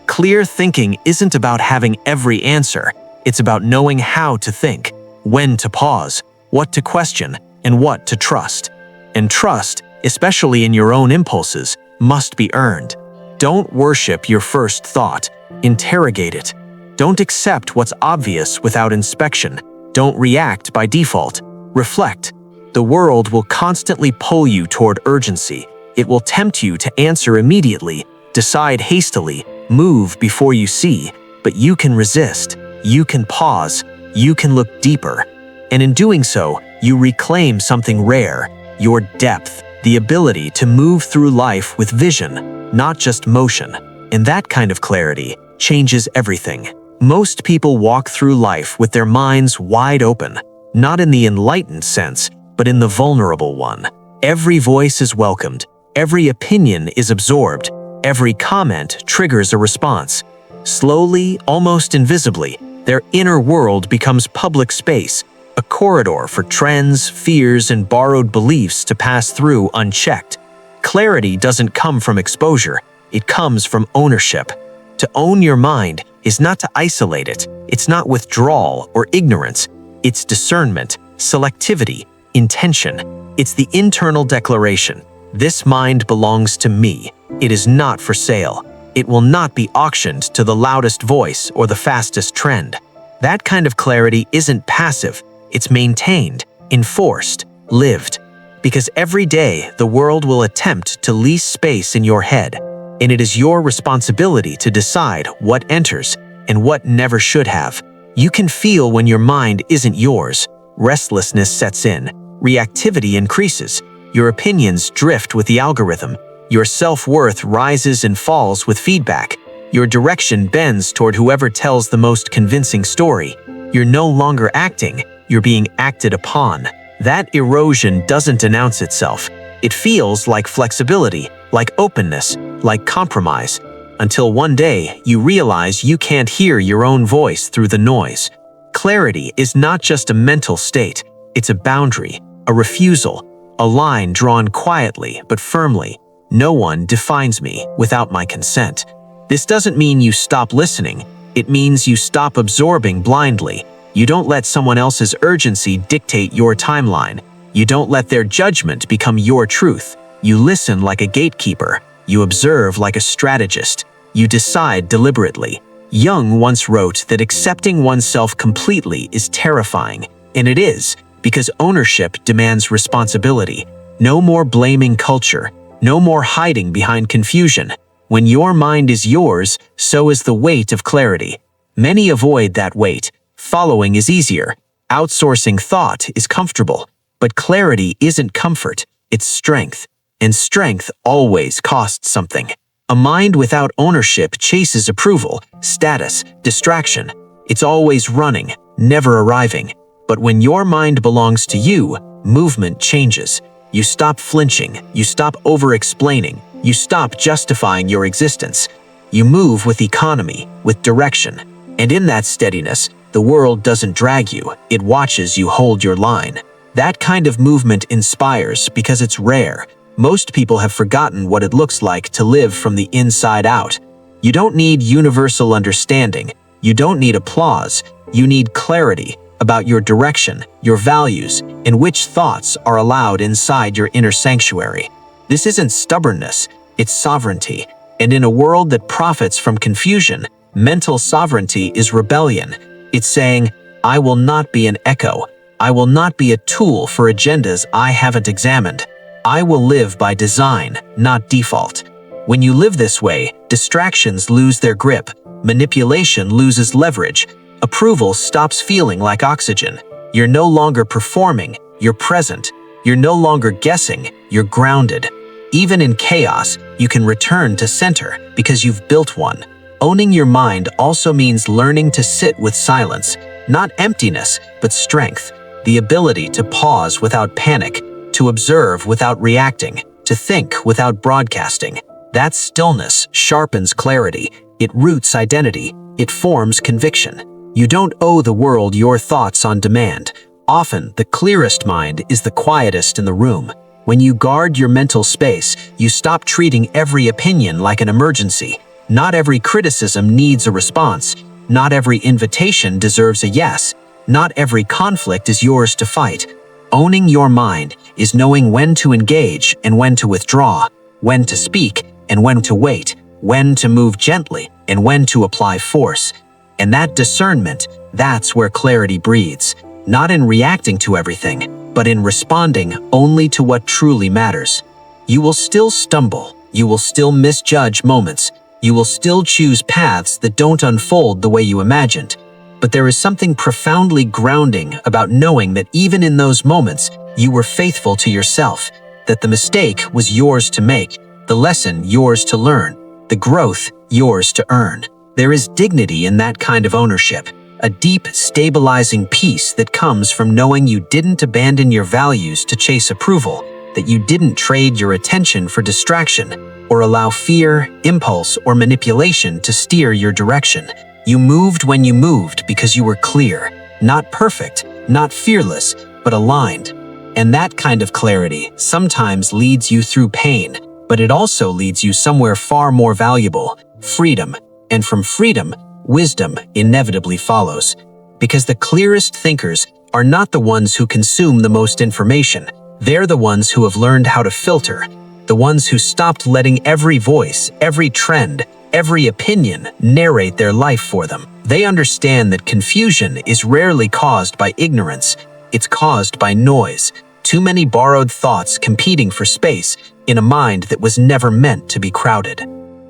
Clear thinking isn't about having every answer. It's about knowing how to think, when to pause, what to question, and what to trust. And trust, especially in your own impulses, must be earned. Don't worship your first thought. Interrogate it. Don't accept what's obvious without inspection. Don't react by default. Reflect. The world will constantly pull you toward urgency. It will tempt you to answer immediately, decide hastily, move before you see. But you can resist. You can pause. You can look deeper. And in doing so, you reclaim something rare, your depth, the ability to move through life with vision, not just motion. And that kind of clarity changes everything. Most people walk through life with their minds wide open, not in the enlightened sense, but in the vulnerable one. Every voice is welcomed, every opinion is absorbed, every comment triggers a response. Slowly, almost invisibly, their inner world becomes public space, a corridor for trends, fears, and borrowed beliefs to pass through unchecked. Clarity doesn't come from exposure, it comes from ownership. To own your mind is not to isolate it, it's not withdrawal or ignorance, it's discernment, selectivity, intention. It's the internal declaration. This mind belongs to me. It is not for sale. It will not be auctioned to the loudest voice or the fastest trend. That kind of clarity isn't passive. It's maintained, enforced, lived. Because every day the world will attempt to lease space in your head, and it is your responsibility to decide what enters and what never should have. You can feel when your mind isn't yours. Restlessness sets in, reactivity increases, your opinions drift with the algorithm, your self-worth rises and falls with feedback, your direction bends toward whoever tells the most convincing story. You're no longer acting, you're being acted upon. That erosion doesn't announce itself. It feels like flexibility, like openness, like compromise, until one day you realize you can't hear your own voice through the noise. Clarity is not just a mental state, it's a boundary, a refusal, a line drawn quietly but firmly. No one defines me without my consent. This doesn't mean you stop listening, it means you stop absorbing blindly. You don't let someone else's urgency dictate your timeline. You don't let their judgment become your truth. You listen like a gatekeeper. You observe like a strategist. You decide deliberately. Jung once wrote that accepting oneself completely is terrifying, and it is, because ownership demands responsibility. No more blaming culture. No more hiding behind confusion. When your mind is yours, so is the weight of clarity. Many avoid that weight. Following is easier. Outsourcing thought is comfortable. But clarity isn't comfort, it's strength. And strength always costs something. A mind without ownership chases approval, status, distraction. It's always running, never arriving. But when your mind belongs to you, movement changes. You stop flinching, you stop over-explaining, you stop justifying your existence. You move with economy, with direction. And in that steadiness, the world doesn't drag you, it watches you hold your line. That kind of movement inspires because it's rare. Most people have forgotten what it looks like to live from the inside out. You don't need universal understanding. You don't need applause. You need clarity about your direction, your values, and which thoughts are allowed inside your inner sanctuary. This isn't stubbornness, it's sovereignty. And in a world that profits from confusion, mental sovereignty is rebellion. It's saying, I will not be an echo. I will not be a tool for agendas I haven't examined. I will live by design, not default. When you live this way, distractions lose their grip, manipulation loses leverage, approval stops feeling like oxygen. You're no longer performing, you're present. You're no longer guessing, you're grounded. Even in chaos, you can return to center because you've built one. Owning your mind also means learning to sit with silence, not emptiness, but strength. The ability to pause without panic, to observe without reacting, to think without broadcasting. That stillness sharpens clarity, it roots identity, it forms conviction. You don't owe the world your thoughts on demand. Often, the clearest mind is the quietest in the room. When you guard your mental space, you stop treating every opinion like an emergency. Not every criticism needs a response. Not every invitation deserves a yes. Not every conflict is yours to fight. Owning your mind is knowing when to engage and when to withdraw, when to speak and when to wait. when to move gently and when to apply force. And that discernment, that's where clarity breathes, not in reacting to everything, but in responding only to what truly matters. You will still stumble, you will still misjudge moments, you will still choose paths that don't unfold the way you imagined. But there is something profoundly grounding about knowing that even in those moments, you were faithful to yourself, that the mistake was yours to make, the lesson yours to learn, the growth yours to earn. There is dignity in that kind of ownership, a deep, stabilizing peace that comes from knowing you didn't abandon your values to chase approval, that you didn't trade your attention for distraction, or allow fear, impulse, or manipulation to steer your direction. You moved when you moved because you were clear, not perfect, not fearless, but aligned. And that kind of clarity sometimes leads you through pain, but it also leads you somewhere far more valuable, freedom. And from freedom, wisdom inevitably follows. Because the clearest thinkers are not the ones who consume the most information. They're the ones who have learned how to filter, the ones who stopped letting every voice, every trend, every opinion narrate their life for them. They understand that confusion is rarely caused by ignorance, it's caused by noise. Too many borrowed thoughts competing for space in a mind that was never meant to be crowded.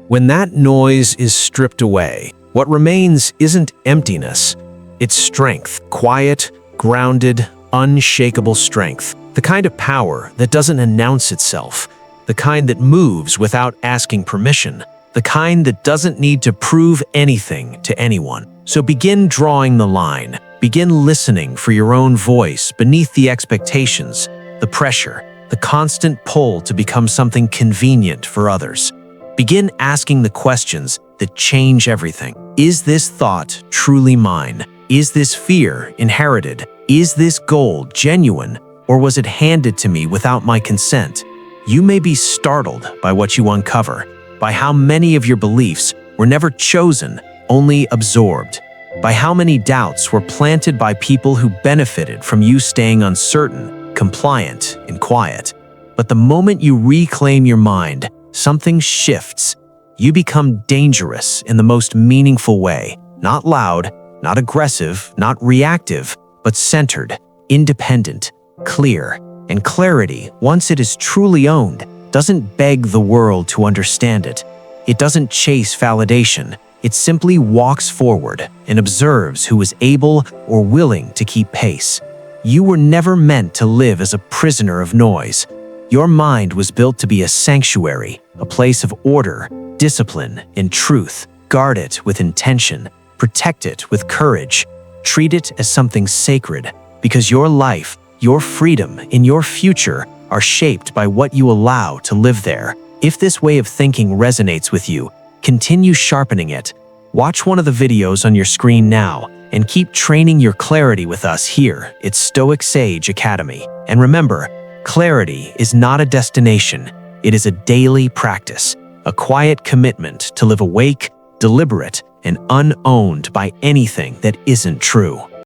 When that noise is stripped away, what remains isn't emptiness, it's strength, quiet, grounded, unshakable strength. The kind of power that doesn't announce itself, the kind that moves without asking permission, the kind that doesn't need to prove anything to anyone. So begin drawing the line. Begin listening for your own voice beneath the expectations, the pressure, the constant pull to become something convenient for others. Begin asking the questions that change everything. Is this thought truly mine? Is this fear inherited? Is this goal genuine, or was it handed to me without my consent? You may be startled by what you uncover, by how many of your beliefs were never chosen, only absorbed, by how many doubts were planted by people who benefited from you staying uncertain, compliant, and quiet. But the moment you reclaim your mind, something shifts. You become dangerous in the most meaningful way, not loud, not aggressive, not reactive, but centered, independent, clear. And clarity, once it is truly owned, doesn't beg the world to understand it. It doesn't chase validation. It simply walks forward and observes who is able or willing to keep pace. You were never meant to live as a prisoner of noise. Your mind was built to be a sanctuary, a place of order, discipline, and truth. Guard it with intention. Protect it with courage. Treat it as something sacred, because your life, your freedom, and your future are shaped by what you allow to live there. If this way of thinking resonates with you, continue sharpening it. Watch one of the videos on your screen now and keep training your clarity with us here at Stoic Sage Academy. And remember, clarity is not a destination, it is a daily practice, a quiet commitment to live awake, deliberate, and unowned by anything that isn't true.